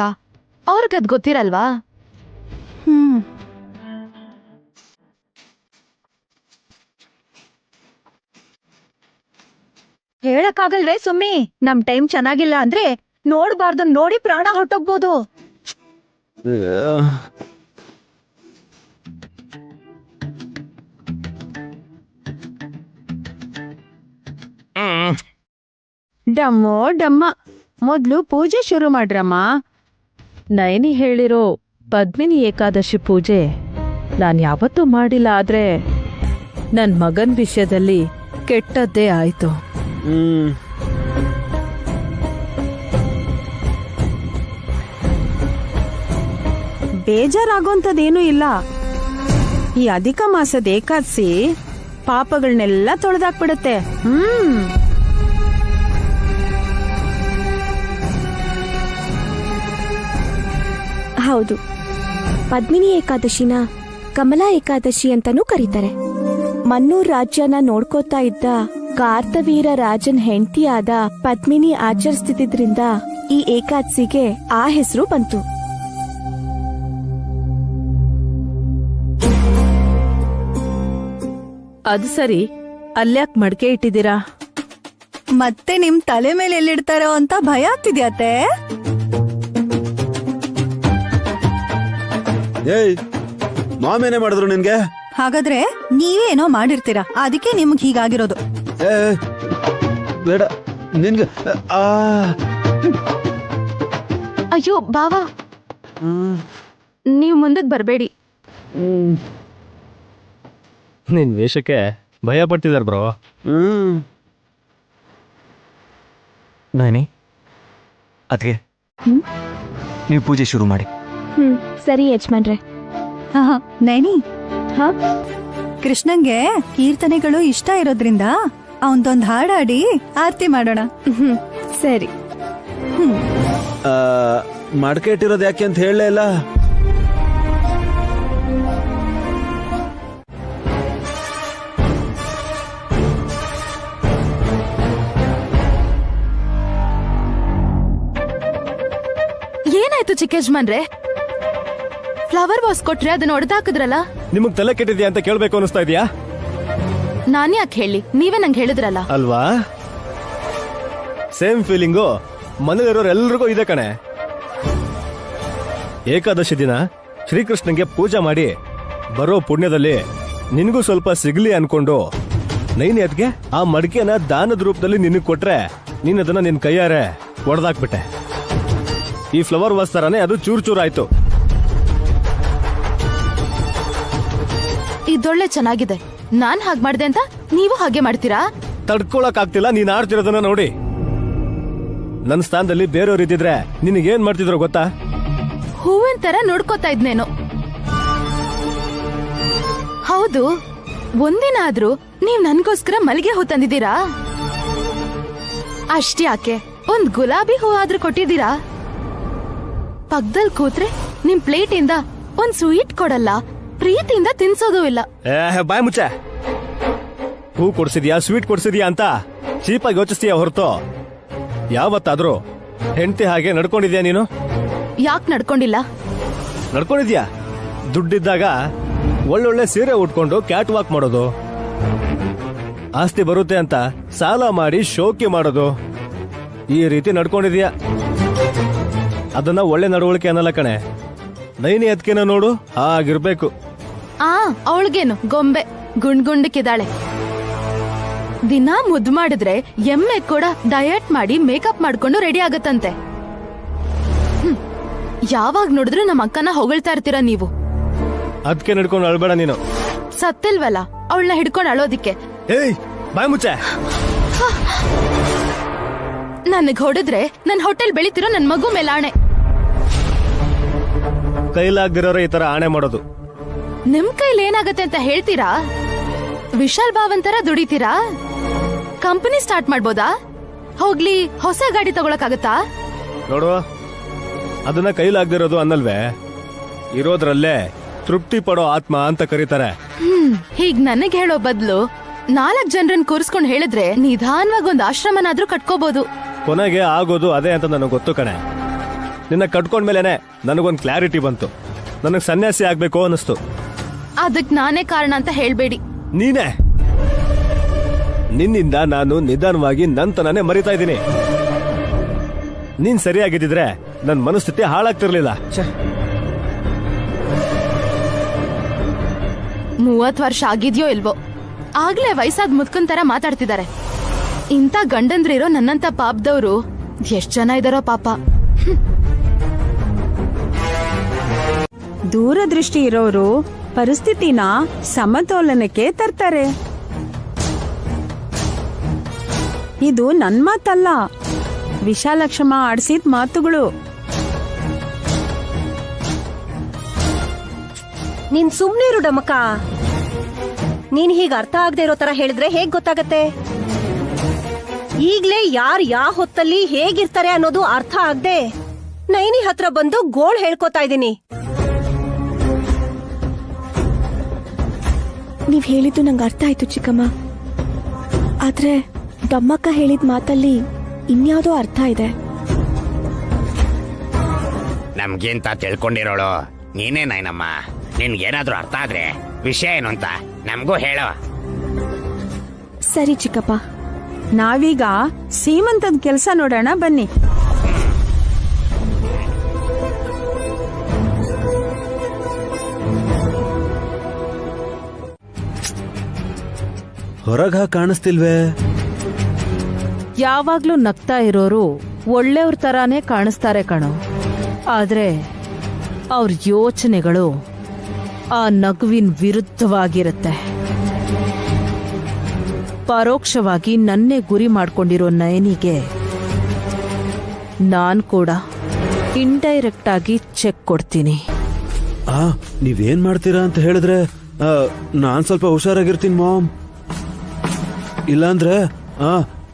ಅವ್ರಿಗದ್ ಗೊತ್ತಿರಲ್ವಾ? ಹೇಳಕ್ಕಾಗಲ್ವೇ ಸುಮ್ಮಿ? ನಮ್ ಟೈಮ್ ಚೆನ್ನಾಗಿಲ್ಲ ಅಂದ್ರೆ ನೋಡ್ಬಾರ್ದು, ನೋಡಿ ಪ್ರಾಣ ಹೊಟ್ಟೋಗ್ಬೋದು. ಡಮ್ಮೋ ಡಮ್ಮ, ಮೊದ್ಲು ಪೂಜೆ ಶುರು ಮಾಡ್ರಮ್ಮ. ನಯನಿ ಹೇಳಿರೋ ಪದ್ಮಿನಿ ಏಕಾದಶಿ ಪೂಜೆ ನಾನ್ ಯಾವತ್ತೂ ಮಾಡಿಲ್ಲ, ಆದ್ರೆ ನನ್ ಮಗನ್ ವಿಷಯದಲ್ಲಿ ಕೆಟ್ಟದ್ದೇ ಆಯ್ತು. ಬೇಜಾರಾಗೋಂಥದ್ದೇನೂ ಇಲ್ಲ. ಈ ಅಧಿಕ ಮಾಸದ ಏಕಾದಶಿ ಪಾಪಗಳನ್ನೆಲ್ಲ ತೊಳೆದಾಕ್ಬಿಡುತ್ತೆ. ಹೌದು, ಪದ್ಮಿನಿ ಏಕಾದಶಿನ ಕಮಲಾ ಏಕಾದಶಿ ಅಂತಾನೂ ಕರೀತಾರೆ. ಮನ್ನೂರ್ ರಾಜ್ಯನ ನೋಡ್ಕೋತಾ ಇದ್ದ ಕಾರ್ತವೀರ ರಾಜನ್ ಹೆಂಡತಿಯಾದ ಪದ್ಮಿನಿ ಆಚರಿಸ್ತಿದ್ರಿಂದ ಈ ಏಕಾದಶಿಗೆ ಆ ಹೆಸರು ಬಂತು. ಅದು ಸರಿ, ಅಲ್ಯಾಕ್ ಮಡ್ಕೆ ಇಟ್ಟಿದ್ದೀರಾ? ಮತ್ತೆ ನಿಮ್ ತಲೆ ಮೇಲೆ ಎಲ್ಲಿಡ್ತಾರೋ ಅಂತ ಭಯ ಆಗ್ತಿದ್ಯಾತೆ? ಏಯ್, ಮಾಮೇನೆ ಮಾಡಿದ್ರು ನಿನ್ಗೆ? ಹಾಗಾದ್ರೆ ನೀವೇನೋ ಮಾಡಿರ್ತೀರಾ, ಅದಕ್ಕೆ ನಿಮ್ಗ್ ಹೀಗಾಗಿರೋದು. ಬೇಡ ನಿನ್ಗೆ. ಅಯ್ಯೋ ಬಾವಾ, ನೀವು ಮುಂದಕ್ಕೆ ಬರಬೇಡಿ. ನಿನ್ ವೇಷಕ್ಕೆ ಭಯ ಪಡ್ತಿದಾರ ಬ್ರೋ. ನಯನಿ, ಅದ್ಗೆ ನೀವು ಪೂಜೆ ಶುರು ಮಾಡಿ. ಸರಿ ಯಜಮಾನ್ರೆ. ನೈನಿ, ಕೃಷ್ಣಂಗೆ ಕೀರ್ತನೆಗಳು ಇಷ್ಟ ಇರೋದ್ರಿಂದ ಅವನ್ದೊಂದ್ ಹಾಡಾಡಿ ಆರತಿ ಮಾಡೋಣ. ಸರಿ. ಮಡಕೆ ಇಟ್ಟಿರೋದು ಯಾಕೆ ಅಂತ ಹೇಳಲೇ ಇಲ್ಲ. ಏನಾಯ್ತು ಚಿಕ್ಕ ಯಜಮಾನ್ರೆ? ಫ್ಲವರ್ ವಾಸ್ ಕೊಟ್ರೆ ಅದನ್ನ ಹೊಡೆದಾಕಿದ್ರಲ್ಲ. ನಿಮಗ್ ತಲೆ ಕೆಟ್ಟಿದ್ಯಾ ಅಂತ ಕೇಳ್ಬೇಕು ಅನಿಸ್ತಾ ಇದೆಯಾ? ನಾನ್ ಯಾಕೆ ಹೇಳಿ, ನೀವೇ ನಂಗೆ ಹೇಳಿದ್ರಲ್ಲ. ಅಲ್ವಾ? ಸೇಮ್ ಫೀಲಿಂಗು ಮನೇಲಿರೋರೆಲ್ರಿಗೂ ಇದೆ ಕಣೆ. ಏಕಾದಶಿ ದಿನ ಶ್ರೀಕೃಷ್ಣನ್ಗೆ ಪೂಜೆ ಮಾಡಿ ಬರೋ ಪುಣ್ಯದಲ್ಲಿ ನಿನಗೂ ಸ್ವಲ್ಪ ಸಿಗ್ಲಿ ಅನ್ಕೊಂಡು ನೈನೇತ್ಗೆ ಆ ಮಡಿಕೆನ ದಾನದ ರೂಪದಲ್ಲಿ ನಿನಗ್ ಕೊಟ್ರೆ ನೀನ್ ಅದನ್ನ ನಿನ್ ಕೈಯಾರೆ ಒಡೆದಾಕ್ಬಿಟ್ಟೆ. ಈ ಫ್ಲವರ್ ವಾಸ್ ತರಾನೇ ಅದು ಚೂರ್ ಚೂರ್ ಆಯ್ತು. ಇದೊಳ್ಳೆ ಚೆನ್ನಾಗಿದೆ. ನಾನ್ ಹಾಗೆ ಮಾಡ್ದೆ ಅಂತ ನೀವು ಹಾಗೆ ಮಾಡ್ತೀರಾ? ತಡ್ಕೊಳಕ್ ಆಗ್ತಿಲ್ಲ ನೀನ್ ಆಡ್ತಿರೋದನ್ನ ನೋಡಿ. ನನ್ನ ಸ್ಥಾನದಲ್ಲಿ ಬೇರೆಯವ್ರು ಇದ್ದಿದ್ರೆ ನಿನಗೇನ್ ಮಾಡ್ತಿದ್ರು ಗೊತ್ತಾ? ಹೂವಿನ ತರ ನೋಡ್ಕೋತಾ ಇದ್ನೇನು. ಹೌದು, ಒಂದಿನ ಆದ್ರೂ ನೀವ್ ನನ್ಗೋಸ್ಕರ ಮಲ್ಲಿಗೆ ಹೂ ತಂದಿದ್ದೀರಾ? ಅಷ್ಟೇ ಯಾಕೆ ಒಂದ್ ಗುಲಾಬಿ ಹೂ ಆದ್ರೂ ಕೊಟ್ಟಿದ್ದೀರಾ? ಪಕ್ಕದಲ್ಲಿ ಕೂತ್ರೆ ನಿಮ್ ಪ್ಲೇಟ್ ಇಂದ ಒಂದ್ ಸ್ವೀಟ್ ಕೊಡಲ್ಲ, ಪ್ರೀತಿಯಿಂದ ತಿನ್ಸೋದು ಇಲ್ಲ. ಬಾಯ್ ಮುಚ್ಚೆ. ಹೂ ಕೊಡ್ಸಿದ್ಯಾ ಸ್ವೀಟ್ ಕೊಡ್ಸಿದ್ಯಾ ಅಂತ ಚೀಪಾಗಿ ಯೋಚಿಸ್ತೀಯ ಹೊರತು ಯಾವತ್ತಾದ್ರೂ ಹೆಂಡತಿ ಹಾಗೆ ನಡ್ಕೊಂಡಿದ್ಯಾ ನೀನು? ಯಾಕೆ ನಡ್ಕೊಂಡಿಲ್ಲ? ನಡ್ಕೊಂಡಿದ್ಯಾ. ದುಡ್ಡಿದ್ದಾಗ ಒಳ್ಳೊಳ್ಳೆ ಸೀರೆ ಉಟ್ಕೊಂಡು ಕ್ಯಾಟ್ ವಾಕ್ ಮಾಡೋದು, ಆಸ್ತಿ ಬರುತ್ತೆ ಅಂತ ಸಾಲ ಮಾಡಿ ಶೋಕಿ ಮಾಡೋದು, ಈ ರೀತಿ ನಡ್ಕೊಂಡಿದ್ಯಾ. ಅದನ್ನ ಒಳ್ಳೆ ನಡವಳಿಕೆ ಅನ್ನಲ್ಲ ಕಣೆ. ನೈನಿ ಅದಕ್ಕೇನ ನೋಡು ಹಾಗಿರ್ಬೇಕು. ಅವಳಿಗೇನು ಗೊಂಬೆ ಗುಂಡ್ಗುಂಡಕ್ಕಿದ್ದಾಳೆ. ದಿನ ಮುದ್ದು ಮಾಡಿದ್ರೆ ಎಮ್ಮೆ ಕೂಡ ಡಯಟ್ ಮಾಡಿ ಮೇಕಪ್ ಮಾಡ್ಕೊಂಡು ರೆಡಿ ಆಗತ್ತಂತೆ. ಯಾವಾಗ ನೋಡಿದ್ರು ನಮ್ಮ ಅಕ್ಕನ ಹೊಗಳ್ತಾ ಇರ್ತೀರಾ ನೀವು. ಅದಕ್ಕೆ ನಡ್ಕೊಂಡು ಅಳ್ಬೇಡ ನೀನು. ಸತ್ತಿಲ್ವಲ್ಲ ಅವಳನ್ನ ಹಿಡ್ಕೊಂಡು ಅಳೋದಿಕ್ಕೆ. ಏಯ್ ಬಾಯ್ ಮುಚ್ಚೆ. ನನಗ್ ಹೊಡೆದ್ರೆ ನನ್ ಹೋಟೆಲ್ ಬೆಳಿತಿರೋ ನನ್ ಮಗು ಮೇಲೆ ಆಣೆ. ಕೈಲಾಗ್ದಿರೋರು ಈ ತರ ಆಣೆ ಮಾಡೋದು. ನಿಮ್ ಕೈಲಿ ಏನಾಗತ್ತೆ ಅಂತ ಹೇಳ್ತೀರಾ? ವಿಶಾಲ್ ಭಾವಂತರ ದುಡಿತೀರಾ? ಕಂಪನಿ ಸ್ಟಾರ್ಟ್ ಮಾಡ್ಬೋದಾ? ಹೋಗ್ಲಿ ಹೊಸ ಗಾಡಿ ತಗೊಳಕಾಗತ್ತಾ? ನೋಡು, ಅದನ್ನ ಕೈಲಾಗ್ದಿರೋದು ಅನ್ನಲ್ವೇ, ಇರೋದ್ರಲ್ಲೇ ತೃಪ್ತಿ ಪಡೋ ಆತ್ಮ ಅಂತ ಕರೀತಾರೆ. ಹೀಗ್ ನನಗ್ ಹೇಳೋ ಬದ್ಲು 4 ಜನರನ್ನ ಕೂರಿಸ್ಕೊಂಡ್ ಹೇಳಿದ್ರೆ ನಿಧಾನವಾಗಿ ಒಂದ್ ಆಶ್ರಮನಾದ್ರೂ ಕಟ್ಕೋಬಹುದು. ಕೊನೆಗೆ ಆಗೋದು ಅದೇ ಅಂತ ನನಗೆ ಗೊತ್ತು ಕಣೆ. ನಿನ್ನ ಕಟ್ಕೊಂಡ್ಮೇಲೆನೆ ನನಗೊಂದು ಕ್ಲಾರಿಟಿ ಬಂತು. ನನಗ್ ಸನ್ಯಾಸಿ ಆಗ್ಬೇಕು ಅನ್ನಿಸ್ತು. ಅದಕ್ ನಾನೇ ಕಾರಣ ಅಂತ ಹೇಳ್ಬೇಡಿ. ನೀನೇ. ನಿನ್ನಿಂದ ನಾನು ನಿಧಾನವಾಗಿ ನಂತನೇ ಮರಿತಾ ಇದ್ದೀನಿ. ನೀನ್ ಸರಿಯಾಗಿದ್ದಿದ್ರೆ ನನ್ ಮನಸ್ಥಿತಿ ಹಾಳಾಗ್ತಿರ್ಲಿಲ್ಲ. 30 ವರ್ಷ ಆಗಿದ್ಯೋ ಇಲ್ವೋ, ಆಗ್ಲೇ ವಯಸ್ಸಾದ್ ಮುದ್ಕನ್ ತರ ಮಾತಾಡ್ತಿದ್ದಾರೆ. ಇಂಥ ಗಂಡಂದ್ರಿರೋ ನನ್ನಂತ ಪಾಪದವ್ರು ಎಷ್ಟ್ ಜನ ಇದಾರೋ ಪಾಪ. ದೂರದೃಷ್ಟಿ ಇರೋರು ಪರಿಸ್ಥಿತಿನ ಸಮತೋಲನಕ್ಕೆ ತರ್ತಾರೆ. ಇದು ನನ್ ಮಾತಲ್ಲ, ವಿಶಾಲಕ್ಷಮ್ಮ ಆಡ್ಸಿದ ಮಾತುಗಳು. ನೀನ್ ಸುಮ್ನೆ ಇರು ಡಮಕ. ನೀನ್ ಹೀಗ ಅರ್ಥ ಆಗದೆ ಇರೋ ತರ ಹೇಳಿದ್ರೆ ಹೇಗ್ ಗೊತ್ತಾಗತ್ತೆ? ಈಗ್ಲೇ ಯಾರ್ ಯಾವ ಹೊತ್ತಲ್ಲಿ ಹೇಗಿರ್ತಾರೆ ಅನ್ನೋದು ಅರ್ಥ ಆಗದೆ ನೈನಿ ಹತ್ರ ಬಂದು ಗೋಳ್ ಹೇಳ್ಕೊತಾ ಇದೀನಿ. ನೀವ್ ಹೇಳಿದ್ದು ನಂಗೆ ಅರ್ಥ ಆಯ್ತು ಚಿಕ್ಕಮ್ಮ. ಆದ್ರೆ ದಮ್ಮಕ್ಕ ಹೇಳಿದ ಮಾತಲ್ಲಿ ಇನ್ಯಾವುದೋ ಅರ್ಥ ಇದೆ. ನಮ್ಗಿಂತ ತಿಳ್ಕೊಂಡಿರೋಳು ನೀನೇ ನೈನಮ್ಮ. ನಿನ್ಗೇನಾದ್ರೂ ಅರ್ಥ ಆದ್ರೆ ವಿಷಯ ಏನು ಅಂತ ನಮಗೂ ಹೇಳೋ. ಸರಿ ಚಿಕ್ಕಪ್ಪ. ನಾವೀಗ ಸೀಮಂತದ ಕೆಲಸ ನೋಡೋಣ ಬನ್ನಿ. ಹೊರಗ ಕಾಣಿಸ್ತಿಲ್ವೇ? ಯಾವಾಗ್ಲೂ ನಗ್ತಾ ಇರೋರು ಒಳ್ಳೆಯವ್ರ ತರಾನೇ ಕಾಣಿಸ್ತಾರೆ ಕಣೋ. ಆದ್ರೆ ಅವ್ರ ಯೋಚನೆಗಳು ಆ ನಗುವಿನ ವಿರುದ್ಧವಾಗಿರುತ್ತೆ. ಪರೋಕ್ಷವಾಗಿ ನನ್ನೇ ಗುರಿ ಮಾಡ್ಕೊಂಡಿರೋ ನಯನಿಗೆ ನಾನ್ ಕೂಡ ಇಂಡೈರೆಕ್ಟ್ ಆಗಿ ಚೆಕ್ ಕೊಡ್ತೀನಿ. ನೀವೇನ್ ಮಾಡ್ತೀರಾ ಅಂತ ಹೇಳಿದ್ರೆ ನಾನ್ ಸ್ವಲ್ಪ ಹುಷಾರಾಗಿರ್ತೀನಿ ಮಾಮ್. ಇಲ್ಲಾಂದ್ರೆ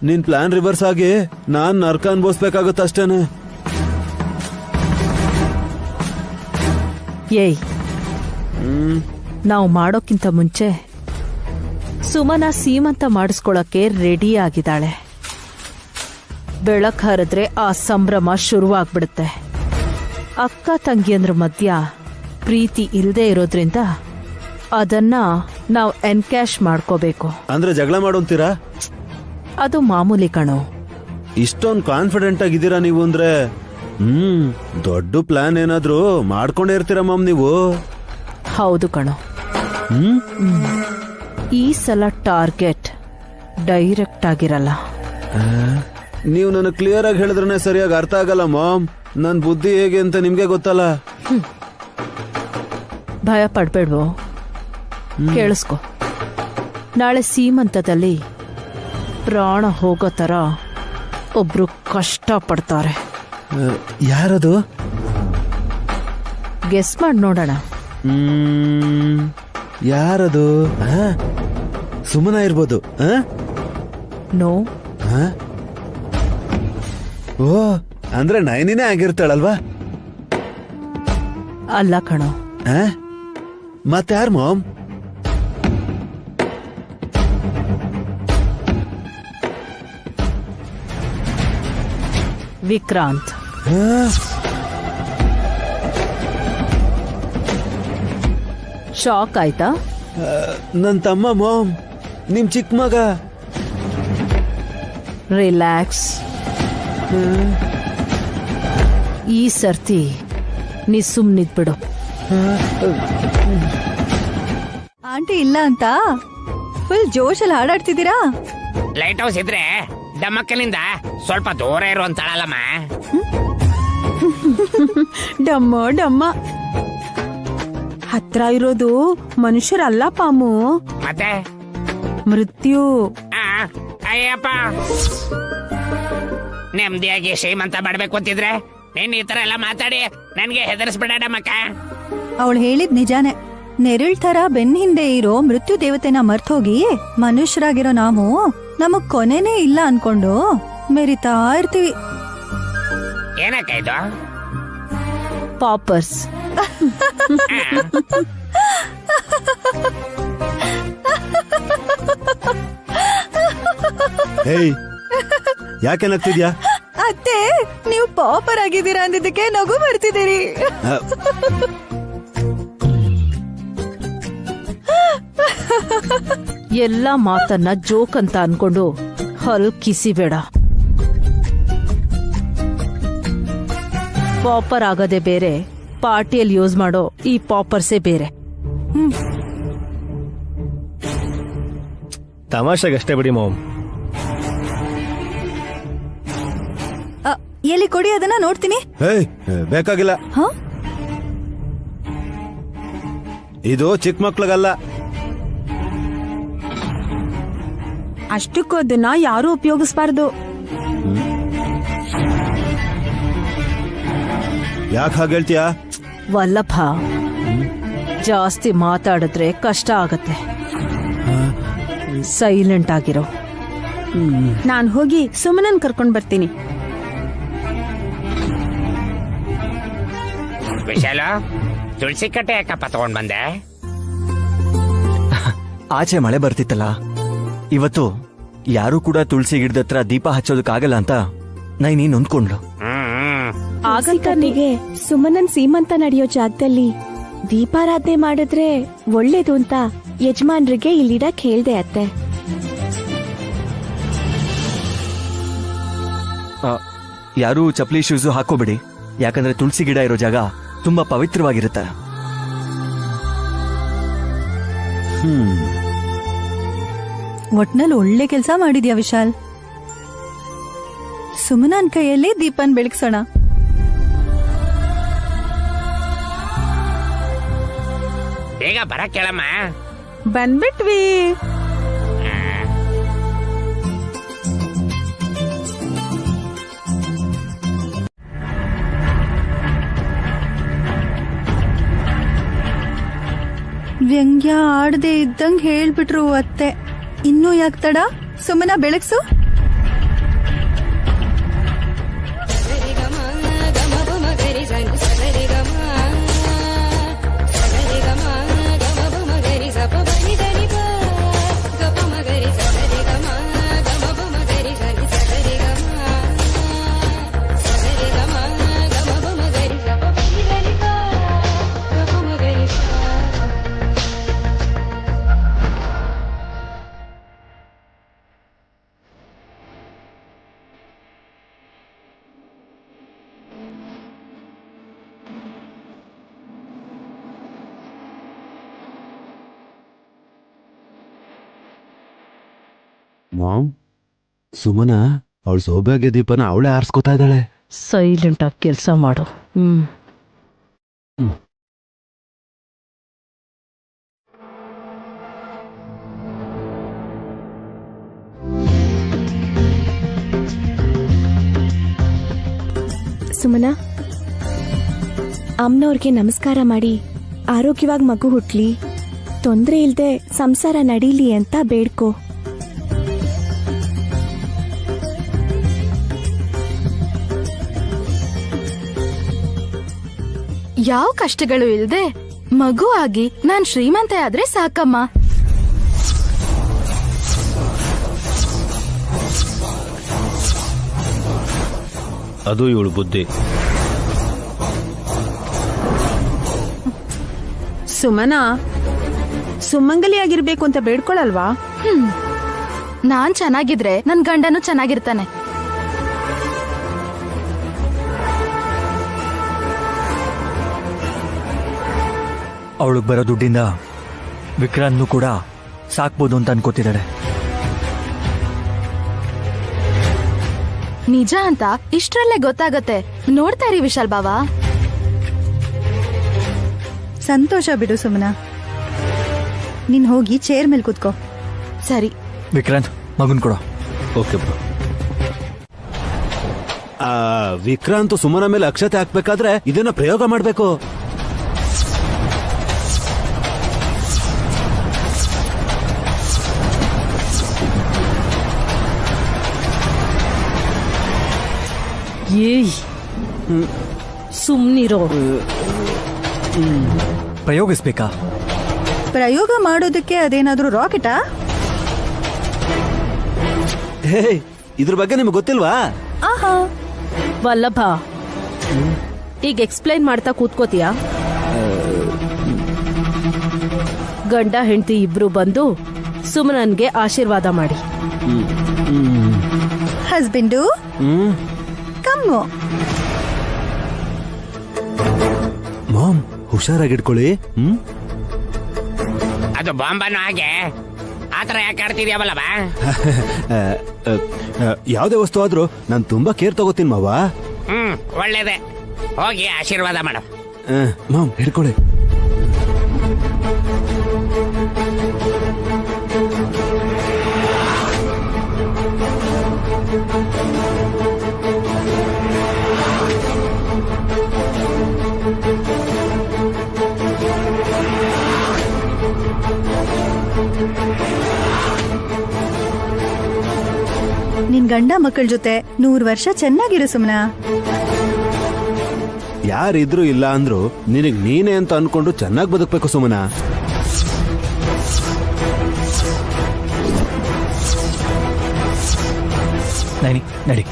ನಿನ್ ಪ್ಲಾನ್ ರಿವರ್ಸ್ ಆಗಿ ನಾನ್ ನರ್ಕ ಅನ್ಭವಿಸ್ಬೇಕಾಗುತ್ತೆ ಅಷ್ಟೇನೆ. ಏಯ್, ನಾವು ಮಾಡೋಕ್ಕಿಂತ ಮುಂಚೆ ಸುಮನ ಸೀಮಂತ ಮಾಡಿಸ್ಕೊಳಕ್ಕೆ ರೆಡಿ ಆಗಿದ್ದಾಳೆ. ಬೆಳಕ್ ಹರಿದ್ರೆ ಆ ಸಂಭ್ರಮ ಶುರುವಾಗ್ಬಿಡುತ್ತೆ. ಅಕ್ಕ ತಂಗಿಯಂದ್ರ ಮಧ್ಯ ಪ್ರೀತಿ ಇಲ್ಲದೆ ಇರೋದ್ರಿಂದ ಅದನ್ನ ನಾವು ಎನ್ಕ್ಯಾಶ್ ಮಾಡ್ಕೋಬೇಕು. ಅಂದ್ರೆ ಜಗಳ ಮಾಡೋಂತೀರಾ? ಅದು ಮಾಮೂಲಿ ಕಣೋ. ಇಷ್ಟೊಂದು ಕಾನ್ಫಿಡೆಂಟ್ ಆಗಿದ್ದೀರಾ ನೀವು ಅಂದ್ರೆ ದೊಡ್ಡ ಪ್ಲಾನ್ ಏನಾದ್ರೂ ಮಾಡ್ಕೊಂಡೇ ಇರ್ತೀರಾ ಮಾಮ್ ನೀವು. ಹೌದು ಕಣೋ. ಈ ಸಲ ಟಾರ್ಗೆಟ್ ಡೈರೆಕ್ಟ್ ಆಗಿರಲ್ಲ. ನೀವು ನನಗೆ ಕ್ಲಿಯರ್ ಆಗಿ ಹೇಳಿದ್ರೆ ಸರಿಯಾಗಿ ಅರ್ಥ ಆಗಲ್ಲ ಮಾಮ್. ನನ್ ಬುದ್ಧಿ ಹೇಗೆ ಅಂತ ನಿಮ್ಗೆ ಗೊತ್ತಲ್ಲ. ಭಯ ಪಡ್ಬೇಡ್ವೋ, ಕೇಳಿಸ್ಕೊ. ನಾಳೆ ಸೀಮಂತದಲ್ಲಿ ಪ್ರಾಣ ಹೋಗೋ ತರ ಒಬ್ರು ಕಷ್ಟ ಪಡ್ತಾರೆ. ಯಾರದು? ಗೆಸ್ ಮಾಡಿ ನೋಡೋಣ. ಯಾರದು? ಸುಮನ ಇರ್ಬೋದು. ನೋ. ಓ, ಅಂದ್ರೆ ನೈನಿನೇ ಆಗಿರ್ತಾಳಲ್ವಾ? ಅಲ್ಲ ಕಣೋ. ಮತ್ತಾರು ಮಾಮ್? ವಿಕ್ರಾಂತ್. ಶಾಕ್ ಆಯ್ತಾ? ನನ್ ತಮ್ಮ ಮಾಮ್, ನಿಮ್ ಚಿಕ್ಕ ಮಗ. ರಿಲ್ಯಾಕ್ಸ್. ಈ ಸರ್ತಿ ನೀ ಸುಮ್ನಿದ್ಬಿಡು. ಆಂಟಿ ಇಲ್ಲ ಅಂತ ಫುಲ್ ಜೋಶಲ್ಲಿ ಹಾಡಾಡ್ತಿದ್ದೀರಾ? ಲೈಟ್ ಹೌಸ್ ಇದ್ರೆ ಡಮ್ಮಕ್ಕನಿಂದ ಸ್ವಲ್ಪ ದೂರ ಇರು ಅಂತಾಳಲ್ಲಮ್ಮ. ಡಮ್ಮ ಡಮ್ಮ. ಹತ್ರ ಇರೋದು ಮನುಷ್ಯರಲ್ಲ ಪಾಮು, ಮತ್ತೆ ಮೃತ್ಯು. ಅಯ್ಯಪ್ಪ, ನೆಮ್ಮದಿಯಾಗಿ ಶ್ರೀಮಂತ ಮಾಡ್ಬೇಕು ಅಂತಿದ್ರೆ ನೀನ್ ಈ ತರ ಎಲ್ಲ ಮಾತಾಡಿ ನನ್ಗೆ ಹೆದರ್ಸ್ಬಿಡ ಡಮ್ಮಕ್ಕ. ಅವಳು ಹೇಳಿದ್ ನಿಜಾನೇ. ನೆರಳ್ ತರ ಬೆನ್ ಹಿಂದೆ ಇರೋ ಮೃತ್ಯು ದೇವತೆನ ಮರ್ತೋಗಿ ಮನುಷ್ಯರಾಗಿರೋ ನಾವು ನಮಗ್ ಕೊನೆನೇ ಇಲ್ಲ ಅನ್ಕೊಂಡು ಮೆರಿತಾ ಇರ್ತೀವಿ. ಏನಕ್ಕ ಇದು? ಪಾಪರ್ಸ್. ಹೇಯ್, ಯಾಕೆ ನಗ್ತಿದ್ಯಾ? ಅತ್ತೆ, ನೀವು ಪಾಪರ್ ಆಗಿದ್ದೀರಾ ಅಂದಿದ್ದಕ್ಕೆ ನಗು ಬರ್ತಿದ್ದೀರಿ. ಎಲ್ಲ ಮಾತನ್ನ ಜೋಕ್ ಅಂತ ಅನ್ಕೊಂಡು ಹಲ್ ಕಿಸಿಬೇಡ. ಪಾಪರ್ ಆಗದೆ ಬೇರೆ, ಪಾರ್ಟಿಯಲ್ಲಿ ಯೂಸ್ ಮಾಡೋ ಈ ಪಾಪರ್ಸೇ ಬೇರೆ. ತಮಾಷೆಗಷ್ಟೇ ಬಿಡಿ ಮಾಮ್. ಎಲ್ಲಿ ಕೊಡಿ, ಅದನ್ನ ನೋಡ್ತೀನಿ. ಬೇಕಾಗಿಲ್ಲ. ಇದು ಚಿಕ್ಕ ಮಕ್ಳಿಗಲ್ಲ. ಅಷ್ಟಕ್ಕೂ ಅದನ್ನ ಯಾರು ಉಪಯೋಗಿಸಬಾರ್ದು. ಯಾಕೆ ಹಾಗೆ ಹೇಳ್ತೀಯಾ? ವಲ್ಲಭ, ಜಾಸ್ತಿ ಮಾತಾಡಿದ್ರೆ ಕಷ್ಟ ಆಗತ್ತೆ. ಸೈಲೆಂಟ್ ಆಗಿರೋ. ನಾನ್ ಹೋಗಿ ಸುಮನನ್ ಕರ್ಕೊಂಡ್ ಬರ್ತೀನಿ. ವಿಶಾಲ, ತುಳಸಿ ಕಟ್ಟೆ ಯಾಕಪ್ಪ ತಗೊಂಡ್ ಬಂದೆ? ಆಚೆ ಮಳೆ ಬರ್ತಿತ್ತಲ್ಲ, ಇವತ್ತು ಯಾರು ಕೂಡ ತುಳಸಿ ಗಿಡದ ಹತ್ರ ದೀಪ ಹಚ್ಚೋದಕ್ಕಾಗಲ್ಲ ಅಂತ ನೈನಿ ನೊಂದ್ಕೊಂಡ್ಲು. ಆಗಂತನಿಗೆ ಸುಮನನ್ ಸೀಮಂತ ನಡೆಯೋ ಜಾಗದಲ್ಲಿ ದೀಪಾರಾಧನೆ ಮಾಡಿದ್ರೆ ಒಳ್ಳೇದು ಅಂತ ಯಜಮಾನ್ರಿಗೆ ಇಲ್ಲಿಡಕ್ ಹೇಳ್ದೆ ಅತ್ತೆ. ಯಾರು ಚಪ್ಪಲಿ ಶೂಸು ಹಾಕೋಬಿಡಿ, ಯಾಕಂದ್ರೆ ತುಳಸಿ ಗಿಡ ಇರೋ ಜಾಗ ತುಂಬಾ ಪವಿತ್ರವಾಗಿರುತ್ತೆ. ಒಟ್ನಲ್ಲಿ ಒಳ್ಳೆ ಕೆಲಸ ಮಾಡಿದ್ಯಾ ವಿಶಾಲ್. ಸುಮನನ್ ಕೈಯಲ್ಲಿ ದೀಪನ್ ಬೆಳಗ್ಸೋಣ. ಬೇಗ ಬರ ಕೇಳಮ್ಮ. ಬಂದ್ಬಿಟ್ವಿ. ವ್ಯಂಗ್ಯ ಆಡದೆ ಇದ್ದಂಗ್ ಹೇಳ್ಬಿಟ್ರು ಅತ್ತೆ. ಇನ್ನೂ ಯಾಕ್ ತಡ, ಸುಮ್ಮನ ಬೆಳಗ್ಸು. ಮಾಮ್, ಸುಮನ ಅವಳು ಸೌಭಾಗ್ಯ ದೀಪನ ಅವಳೇ ಆರಿಸ್ಕೊತಾ ಇದ್ದಾಳೆ. ಸೈಲೆಂಟ್ ಆಗಿ ಕೆಲಸ ಮಾಡು. ಸುಮನ, ಅಮ್ಮನವ್ರಿಗೆ ನಮಸ್ಕಾರ ಮಾಡಿ ಆರೋಗ್ಯವಾಗಿ ಮಗು ಹುಟ್ಲಿ, ತೊಂದರೆ ಇಲ್ದೆ ಸಂಸಾರ ನಡೀಲಿ ಅಂತ ಬೇಡ್ಕೋ. ಯಾವ ಕಷ್ಟಗಳು ಇಲ್ದೆ ಮಗು ಆಗಿ ನಾನ್ ಶ್ರೀಮಂತೆ ಆದ್ರೆ ಸಾಕಮ್ಮ. ಅದು ಇವಳು ಬುದ್ಧಿ. ಸುಮನಾ, ಸುಮಂಗಲಿಯಾಗಿರ್ಬೇಕು ಅಂತ ಬೇಡ್ಕೊಳಲ್ವಾ? ನಾನ್ ಚೆನ್ನಾಗಿದ್ರೆ ನನ್ ಗಂಡನು ಚೆನ್ನಾಗಿರ್ತಾನೆ. ಅವಳಿಗೆ ಬರೋ ದುಡ್ಡಿಂದ ವಿಕ್ರಾಂತ್ನು ಕೂಡ ಸಾಕ್ಬೋದು ಅಂತ ಅನ್ಕೋತಿದ್ದಾಳೆ. ನಿಜ ಅಂತ ಇಷ್ಟ್ರಲ್ಲೇ ಗೊತ್ತಾಗತ್ತೆ. ನೋಡ್ತಾ ಇರಿ ವಿಶಾಲ್ ಬಾವಾ. ಸಂತೋಷ ಬಿಡು ಸುಮನ. ನೀನ್ ಹೋಗಿ ಚೇರ್ ಮೇಲೆ ಕೂತ್ಕೋ. ಸರಿ ವಿಕ್ರಾಂತ್, ಮಗನ್ ಕೊಡೋ. Okay bro. ವಿಕ್ರಾಂತ್ ಸುಮನ ಮೇಲೆ ಅಕ್ಷತೆ ಹಾಕ್ಬೇಕಾದ್ರೆ ಇದನ್ನ ಪ್ರಯೋಗ ಮಾಡ್ಬೇಕು. ಏಯ್, ಸುಮ್ನಿರೋ. ಪ್ರಯೋಗಿಸ್ಬೇಕಾ? ಪ್ರಯೋಗ ಮಾಡೋದಕ್ಕೆ ಅದೇನಾದ್ರೂ ರಾಕೆಟಾ? ಹೇ, ಇದ್ರ ಬಗ್ಗೆ ನಿಮ್ಗೆ ಗೊತ್ತಿಲ್ವಾ? ಆಹಾ, ವಲ್ಲಭ, ಈಗ ಎಕ್ಸ್ಪ್ಲೈನ್ ಮಾಡ್ತಾ ಕೂತ್ಕೋತೀಯಾ? ಗಂಡ ಹೆಂಡತಿ ಇಬ್ರು ಬಂದು ಸುಮನನ್ಗೆ ಆಶೀರ್ವಾದ ಮಾಡಿ. Husband come. ಮಾಮ್, ಹುಷಾರಾಗಿಟ್ಕೊಳ್ಳಿ. ಅದು ಬಾಂಬನು ಹಾಗೆ ಆತರ ಯಾಕೆ ಆಡ್ತಿದ್ಯಾವಲ್ಲವ? ಯಾವ್ದೇ ವಸ್ತು ಆದ್ರೂ ನಾನು ತುಂಬಾ ಕೇರ್ ತಗೋತೀನಿ ಮಾವ. ಒಳ್ಳೇದೆ, ಹೋಗಿ ಆಶೀರ್ವಾದ ಮಾಡು. ಮಾಮ್, ಹಿಡ್ಕೊಳ್ಳಿ. ನಿನ್ ಗಂಡ ಮಕ್ಕಳ ಜೊತೆ 100 ವರ್ಷ ಚೆನ್ನಾಗಿರು ಸುಮನ. ಯಾರಿದ್ರು ಇಲ್ಲ ಅಂದ್ರು ನಿನಗ್ ನೀನೇ ಅಂತ ಅನ್ಕೊಂಡು ಚೆನ್ನಾಗಿ ಬದುಕ್ಬೇಕು ಸುಮನ. ನೈನಿ, ನಡಿ.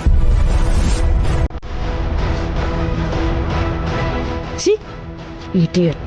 ಇಡಿಯಟ್.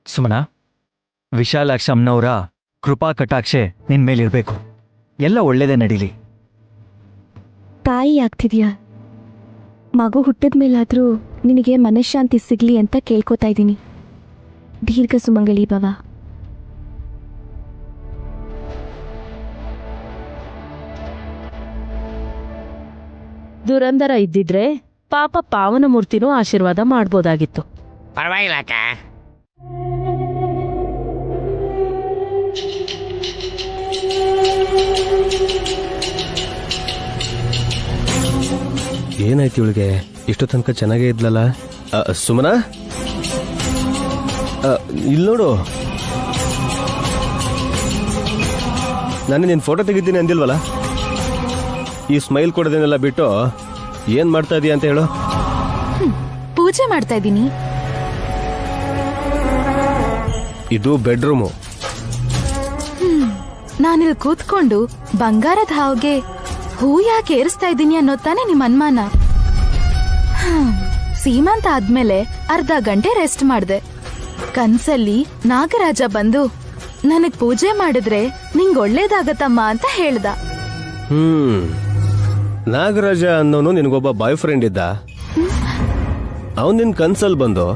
ಸುಮನ, ವಿಶಾಲಾಕ್ಷ ಅಮ್ಮನವರ ಕೃಪಾ ಕಟಾಕ್ಷೆ ನಿನ್ ಮೇಲಿರ್ಬೇಕು. ಎಲ್ಲ ಒಳ್ಳೇದೇ ನಡೀಲಿ. ತಾಯಿ ಆಗ್ತಿದ್ಯಾ? ಮಗು ಹುಟ್ಟಿದ ಮೇಲಾದ್ರೂ ನಿನಗೆ ಮನಃಶಾಂತಿ ಸಿಗ್ಲಿ ಅಂತ ಕೇಳ್ಕೊತಾ ಇದ್ದೀನಿ. ದೀರ್ಘ ಸುಮಂಗಲಿ ಭವ. ದುರಂದರ ಇದ್ದಿದ್ರೆ ಪಾಪ ಪಾವನ ಮೂರ್ತಿನೂ ಆಶೀರ್ವಾದ ಮಾಡ್ಬೋದಾಗಿತ್ತು. ಪರವಾಗಿಲ್ಲ ಅಕ್ಕ. ಏನಾಯ್ತು ಇವಳಿಗೆ? ಇಷ್ಟು ತನಕ ಚೆನ್ನಾಗೇ ಇದ್ಲಲ್ಲ. ಸುಮನಾ, ಇಲ್ಲಿ ನೋಡು, ನಾನು ನಿನ್ನ ಫೋಟೋ ತೆಗಿದ್ದೀನಿ ಅಂದಿಲ್ವಲ್ಲ? ಈ ಸ್ಮೈಲ್ ಕೊಡೋದನ್ನೆಲ್ಲ ಬಿಟ್ಟು ಏನ್ ಮಾಡ್ತಾ ಇದೀಯ ಅಂತ ಹೇಳು. ಪೂಜೆ ಮಾಡ್ತಾ ಇದ್ದೀನಿ. ಇದು ಬೆಡ್ರೂಮು. ನಾನಿಲ್ಲಿ ಕೂತ್ಕೊಂಡು ಬಂಗಾರದ ಹಾವ್ಗೆ ಹೂ ಯಾಕೆ ಏರಿಸ್ತಾ ಇದ್ದೀನಿ ಅನ್ನೋ ತಾನೇ ನಿಮ್ ಅನುಮಾನ. ಸೀಮಂತ ಆದ್ಮೇಲೆ ಅರ್ಧ ಗಂಟೆ ರೆಸ್ಟ್ ಮಾಡ್ದೆ. ಕನ್ಸಲ್ಲಿ ನಾಗರಾಜ ಬಂದು ನನಗ್ ಪೂಜೆ ಮಾಡಿದ್ರೆ ನಿಂಗ್ ಒಳ್ಳೇದಾಗತ್ತಮ್ಮ ಅಂತ ಹೇಳ್ದ. ನಾಗರಾಜ ಅನ್ನೋನು ನಿನಗೊಬ್ಬ ಬಾಯ್ ಫ್ರೆಂಡ್ ಇದ್ದ. ಅವನ್ ನಿನ್ ಕನ್ಸಲ್ ಬಂದು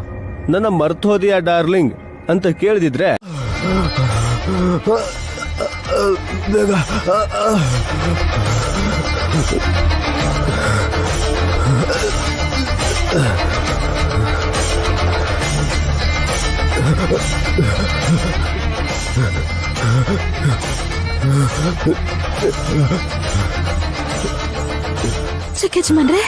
ನನ್ನ ಮರ್ತೋದಿಯಾ ಡಾರ್ಲಿಂಗ್ ಅಂತ ಕೇಳಿದಿದ್ರೆ ಚಿಕ್ಕಜ್ಮನ್ರೆ,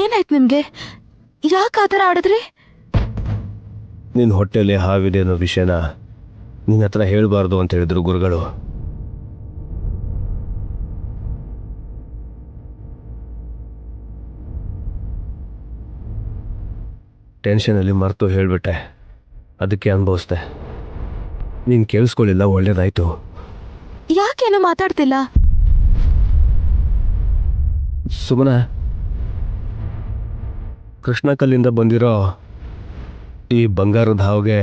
ಏನಾಯ್ತು ನಿಮ್ಗೆ? ಯಾಕೆ ಆತರ ಆಡಿದ್ರಿ? ನಿನ್ ಹೊಟ್ಟೆಯಲ್ಲಿ ಹಾವಿದೆ ಅನ್ನೋ ವಿಷಯನ ನಿನ್ನ ಹತ್ರ ಹೇಳ್ಬಾರ್ದು ಅಂತ ಹೇಳಿದ್ರು ಗುರುಗಳು. ಟೆನ್ಷನಲ್ಲಿ ಮರೆತು ಹೇಳ್ಬಿಟ್ಟೆ, ಅದಕ್ಕೆ ಅನುಭವಿಸ್ದೆ. ನೀನ್ ಕೇಳಿಸ್ಕೊಳ್ಳಿಲ್ಲ, ಒಳ್ಳೇದಾಯ್ತು. ಯಾಕೇನು ಮಾತಾಡ್ತಿಲ್ಲ? ಸುಮನ, ಕೃಷ್ಣ ಕಲ್ಲಿಂದ ಬಂದಿರೋ ಈ ಬಂಗಾರದ ಹಾವಿಗೆ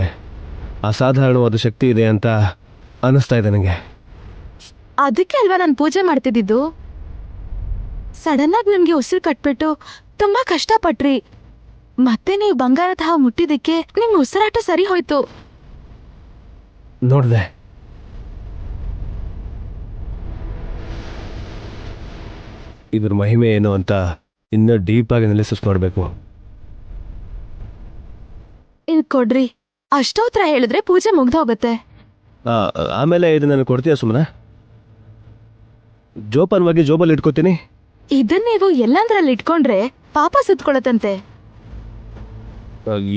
ಅಸಾಧಾರಣವಾದ ಶಕ್ತಿ ಇದೆ ಅಂತ ಅನಿಸ್ತಾ ಇದೆ ನನಗೆ. ಅದಕ್ಕೆ ಅಲ್ವಾ ನಾನು ಪೂಜೆ ಮಾಡ್ತಿದ್ದು. ಸಡನ್ ಆಗಿ ನಿಮ್ಗೆ ಉಸಿರು ಕಟ್ಬಿಟ್ಟು ತುಂಬಾ ಕಷ್ಟಪಟ್ರಿ. ಮತ್ತೆ ನೀವು ಬಂಗಾರದ ಹಾವು ಮುಟ್ಟಿದಕ್ಕೆ ನಿಮ್ ಉಸಿರಾಟ ಸರಿ ಹೋಯ್ತು. ನೋಡ್ದೆ, ಇದ್ರ ಮಹಿಮೆ ಏನು ಅಂತ ಇನ್ನೂ ಡೀಪ್ ಆಗಿ ಅನಾಲಿಸಿಸ್ ಮಾಡಬೇಕು. ಇದ್ ಕೊಡ್ರಿ, ಅಷ್ಟೋತ್ರ ಹೇಳಿದ್ರೆ ಪೂಜೆ ಮುಗ್ದು ಹೋಗುತ್ತೆ. ಆಮೇಲೆ ಇದು ನನಗೆ ಕೊಡ್ತೀಯ ಸುಮ್ಮನ? ಜೋಪಾನವಾಗಿ ಜೋಬಲ್ಲಿ ಇಟ್ಕೋತೀನಿ. ಇದನ್ನ ನೀವು ಎಲ್ಲಂದ್ರಲ್ಲಿ ಇಟ್ಕೊಂಡ್ರೆ ಪಾಪ ಸುತ್ಕೊಳತ್ತಂತೆ.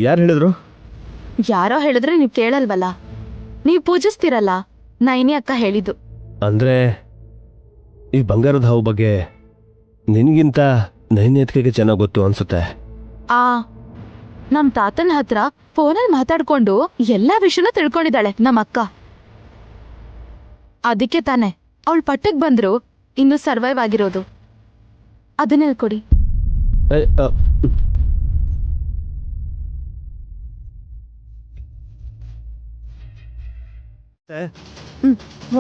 ಯಾರು ಹೇಳಿದ್ರು? ಯಾರೋ ಹೇಳಿದ್ರೆ ನೀವ್ ಕೇಳಲ್ವಲ್ಲ, ನೀವ್ ಪೂಜಿಸ್ತಿರಲ್ಲ, ನೈನಿ ಅಕ್ಕ ಹೇಳಿದ್ದು. ಅಂದ್ರೆ ಈ ಬಂಗಾರದ ಹಾವು ಬಗ್ಗೆ ನಿನ್ಗಿಂತ ನೈನೇತಿಕೆಗೆ ಚೆನ್ನಾಗಿ ಗೊತ್ತು ಅನ್ಸುತ್ತೆ. ನಮ್ ತಾತನ ಹತ್ರ ಫೋನಲ್ಲಿ ಮಾತಾಡ್ಕೊಂಡು ಎಲ್ಲಾ ವಿಷಯನೂ ತಿಳ್ಕೊಂಡಿದ್ದಾಳೆ ನಮ್ಮ ಅಕ್ಕ. ಅದಕ್ಕೆ ತಾನೆ ಅವಳು ಪಟ್ಟಕ್ ಬಂದ್ರು ಇನ್ನು ಸರ್ವೈವ್ ಆಗಿರೋದು. ಅದನ್ನೇ ಕೊಡಿ.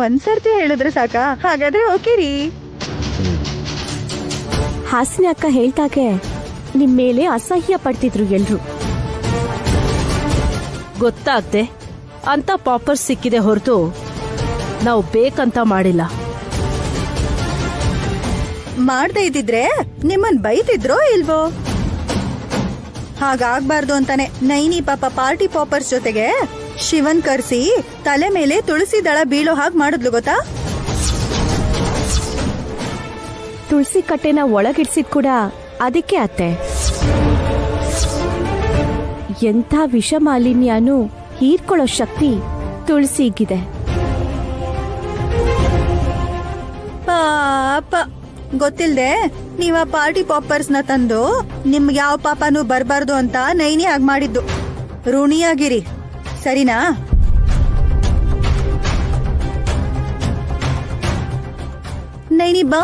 ಒಂದ್ಸರ್ತಿ ಹೇಳಿದ್ರೆ ಸಾಕ? ಹಾಗಾದ್ರೆ ಓಕೆ ರೀ. ಹಾಸಿನಿ ಅಕ್ಕ ಹೇಳ್ತಾಗೆ ನಿಮ್ ಮೇಲೆ ಅಸಹ್ಯ ಪಡ್ತಿದ್ರು ಎಲ್ರು. ಗೊತ್ತಾಗ್ದೆ ಅಂತ ಪಾಪರ್ ಸಿಕ್ಕಿದೆ ಹೊರತು ನಾವು ಬೇಕಂತ ಮಾಡಿಲ್ಲ. ಮಾಡ್ದೇ ಇದ್ದಿದ್ರೆ ನಿಮ್ಮನ್ ಬೈತಿದ್ರೋ ಇಲ್ವೋ? ಹಾಗಾಗ್ಬಾರ್ದು ಅಂತಾನೆ ನೈನಿ ಪಾಪ ಪಾರ್ಟಿ ಪಾಪರ್ಸ್ ಜೊತೆಗೆ ಶಿವನ್ ಕರ್ಸಿ ತಲೆ ಮೇಲೆ ತುಳಸಿ ದಳ ಬೀಳೋ ಹಾಗೆ ಮಾಡಿದ್ಲು ಗೊತ್ತಾ? ತುಳಸಿ ಕಟ್ಟೆನ ಒಳಗಿಡ್ಸಿದ್ ಕೂಡ ಅದಕ್ಕೆ ಅತ್ತೆ. ಎಂಥ ವಿಷ ಮಾಲಿನ್ಯನೂ ಹೀರ್ಕೊಳ್ಳೋ ಶಕ್ತಿ ತುಳಸಿಗಿದೆ. ಪಾಪ ಗೊತ್ತಿಲ್ದೆ ನೀವ ಪಾರ್ಟಿ ಪಾಪರ್ಸ್ ನ ತಂದು ನಿಮ್ಗೆ ಯಾವ ಪಾಪನೂ ಬರ್ಬಾರ್ದು ಅಂತ ನೈನಿ ಆಗ್ ಮಾಡಿದ್ದು. ಋಣಿಯಾಗಿರಿ, ಸರಿನಾ? ನೈನಿ ಬಾ.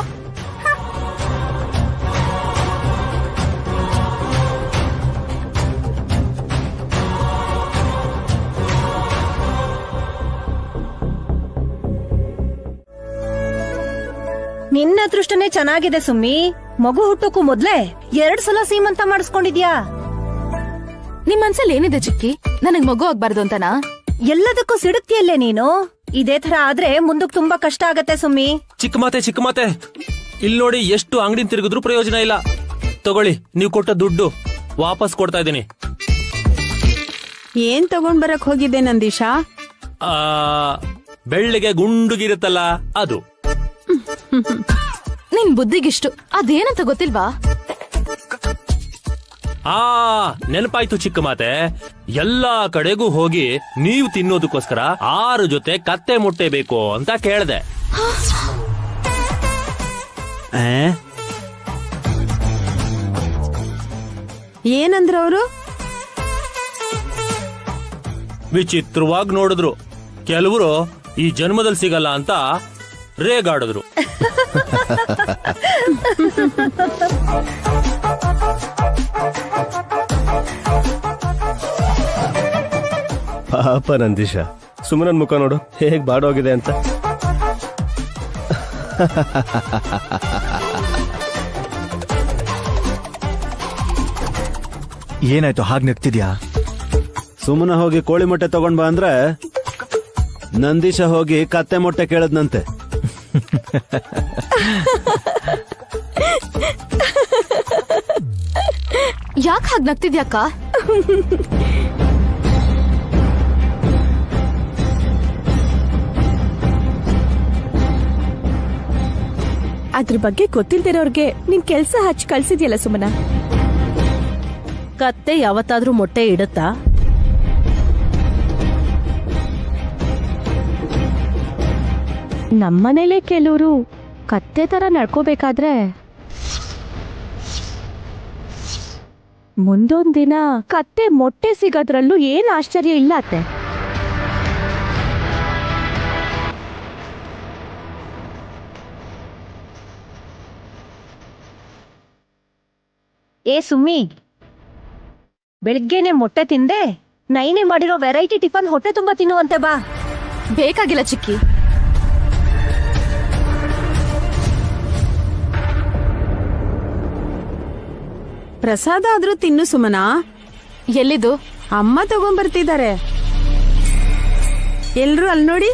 ನಿನ್ನ ಅದೃಷ್ಟನೇ ಚೆನ್ನಾಗಿದೆ ಸುಮ್ಮಿ. ಮಗು ಹುಟ್ಟೋಕು ಮೊದ್ಲೇ 2 ಸಲ ಸೀಮಂತ ಮಾಡಿಸ್ಕೊಂಡಿದ್ಯಾ. ನಿಮ್ ಮನ್ಸಲ್ಲಿ ಏನಿದೆ ಚಿಕ್ಕಿ? ನನಗ್ ಮಗು ಆಗ್ಬಾರ್ದು ಅಂತನಾ? ಎಲ್ಲದಕ್ಕೂ ಸಿಡುಕ್ತಿಯಲ್ಲೇ ನೀನು. ಇದೇ ತರ ಆದ್ರೆ ಮುಂದಕ್ ತುಂಬಾ ಕಷ್ಟ ಆಗತ್ತೆ ಸುಮ್ಮಿ. ಚಿಕ್ಕ ಮಾತೆ ಇಲ್ಲಿ ನೋಡಿ, ಎಷ್ಟು ಅಂಗಡಿ ತಿರುಗಿದ್ರು ಪ್ರಯೋಜನ ಇಲ್ಲ. ತಗೊಳ್ಳಿ, ನೀವು ಕೊಟ್ಟ ದುಡ್ಡು ವಾಪಸ್ ಕೊಡ್ತಾ ಇದ್ದೀನಿ. ಏನ್ ತಗೊಂಡ್ ಬರಕ್ ಹೋಗಿದ್ದೆ ನಂದೀಶಾ? ಬೆಳ್ಳಿಗೆ ಗುಂಡುಗಿರುತ್ತಲ್ಲ ಅದು. ನಿನ್ ಬುದ್ಧಿಗಿಷ್ಟು ಅದೇನಂತ ಗೊತ್ತಿಲ್ವಾ? ನೆನಪಾಯ್ತು ಚಿಕ್ಕ ಮಾತೆ. ಎಲ್ಲಾ ಕಡೆಗೂ ಹೋಗಿ ನೀವು ತಿನ್ನೋದಕ್ಕೋಸ್ಕರ 6 ಜೊತೆ ಕತ್ತೆ ಮೊಟ್ಟೆ ಬೇಕು ಅಂತ ಕೇಳ್ದೆ. ಏನಂದ್ರ ಅವರು? ವಿಚಿತ್ರವಾಗಿ ನೋಡಿದ್ರು. ಕೆಲವರು ಈ ಜನ್ಮದಲ್ಲಿ ಸಿಗಲ್ಲ ಅಂತ ರೇಗಾಡಿದ್ರು. ಪಾಪ ನಂದೀಶ, ಸುಮ್ಮನನ್ ಮುಖ ನೋಡು ಹೇಗ್ ಬಾಡೋಗಿದೆ ಅಂತ. ಏನಾಯ್ತು ಹಾಗೆ ನಗ್ತಿದ್ಯಾ? ಸುಮ್ಮನೆ ಹೋಗಿ ಕೋಳಿ ಮೊಟ್ಟೆ ತಗೊಂಡ್ ಬಾ ಅಂದ್ರೆ ನಂದೀಶ ಹೋಗಿ ಕತ್ತೆ ಮೊಟ್ಟೆ ಕೇಳದ್ನಂತೆ. ಯಾಕೆ ಹಾಗೆ ನಗ್ತಿದ್ಯಾಕ? ಅದ್ರ ಬಗ್ಗೆ ಗೊತ್ತಿಲ್ದಿರೋರ್ಗೆ ನಿನ್ ಕೆಲ್ಸ ಹಚ್ಚಿ ಕಳ್ಸಿದ್ಯಲ್ಲ ಸುಮನ. ಕತ್ತೆ ಯಾವತ್ತಾದ್ರೂ ಮೊಟ್ಟೆ ಇಡುತ್ತಾ? ನಮ್ಮನೇಲೆ ಕೆಲವರು ಕತ್ತೆ ತರ ನಡ್ಕೋಬೇಕಾದ್ರೆ ಮುಂದೊಂದ್ ದಿನ ಕತ್ತೆ ಮೊಟ್ಟೆ ಸಿಗೋದ್ರಲ್ಲೂ ಏನ್ ಆಶ್ಚರ್ಯ ಇಲ್ಲ ಅತ್ತೆ. ಏ ಸುಮ್ಮಿ, ಬೆಳಿಗ್ಗೆನೆ ಮೊಟ್ಟೆ ತಿಂದೆ, ನೈನೇ ಮಾಡಿರೋ ವೆರೈಟಿ ಟಿಫನ್ ಹೊಟ್ಟೆ ತುಂಬಾ ತಿನ್ನುವಂತೆ ಬಾ. ಬೇಕಾಗಿಲ್ಲ ಚಿಕ್ಕಿ. ಪ್ರಸಾದ ಆದ್ರೂ ತಿನ್ನು ಸುಮನಾ. ಎಲ್ಲಿದು? ಅಮ್ಮ ತಗೊಂಡ್ಬರ್ತಿದ್ದಾರೆ. ಎಲ್ರು ಅಲ್ಲಿ ನೋಡಿ.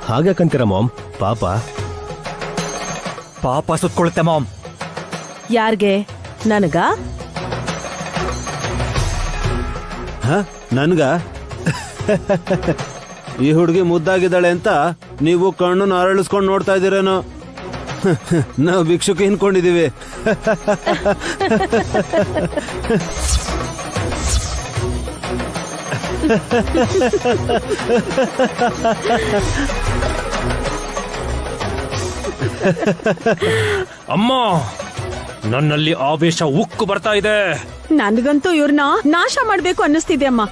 ಹಾಗಂತೀರ ಮಾಮ್? ಪಾಪ ಸುತ್ಕೊಳುತ್ತೆ ಮಾಮ್. ಯಾರ್ಗೆ? ನನಗ? ನನ್ಗ? ಈ ಹುಡುಗಿ ಮುದ್ದಾಗಿದ್ದಾಳೆ ಅಂತ ನೀವು ಕಣ್ಣನ್ನು ಅರಳಿಸ್ಕೊಂಡು ನೋಡ್ತಾ ಇದ್ದೀರೇನೋ? ನಾವು ಭಿಕ್ಷುಕ ಹಿಂದ್ಕೊಂಡಿದೀವಿ. ಅಮ್ಮ, ನನ್ನಲ್ಲಿ ಆವೇಶ ಉಕ್ಕು ಬರ್ತಾ ಇದೆ. ನನ್ಗಂತೂ ಇವ್ರನ್ನ ನಾಶ ಮಾಡ್ಬೇಕು ಅನ್ನಿಸ್ತಿದೆ ಅಮ್ಮ.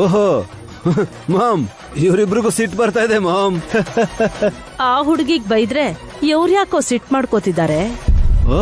ಓಹೋ ಮಾಮ್, ಇವರಿಬ್ರಿಗೂ ಸಿಟ್ಟು ಬರ್ತಾ ಇದೆ ಮಾಮ್. ಆ ಹುಡುಗಿಗ್ ಬೈದ್ರೆ ಇವ್ರ್ಯಾಕೋ ಸಿಟ್ ಮಾಡ್ಕೋತಿದ್ದಾರೆ? ಓ,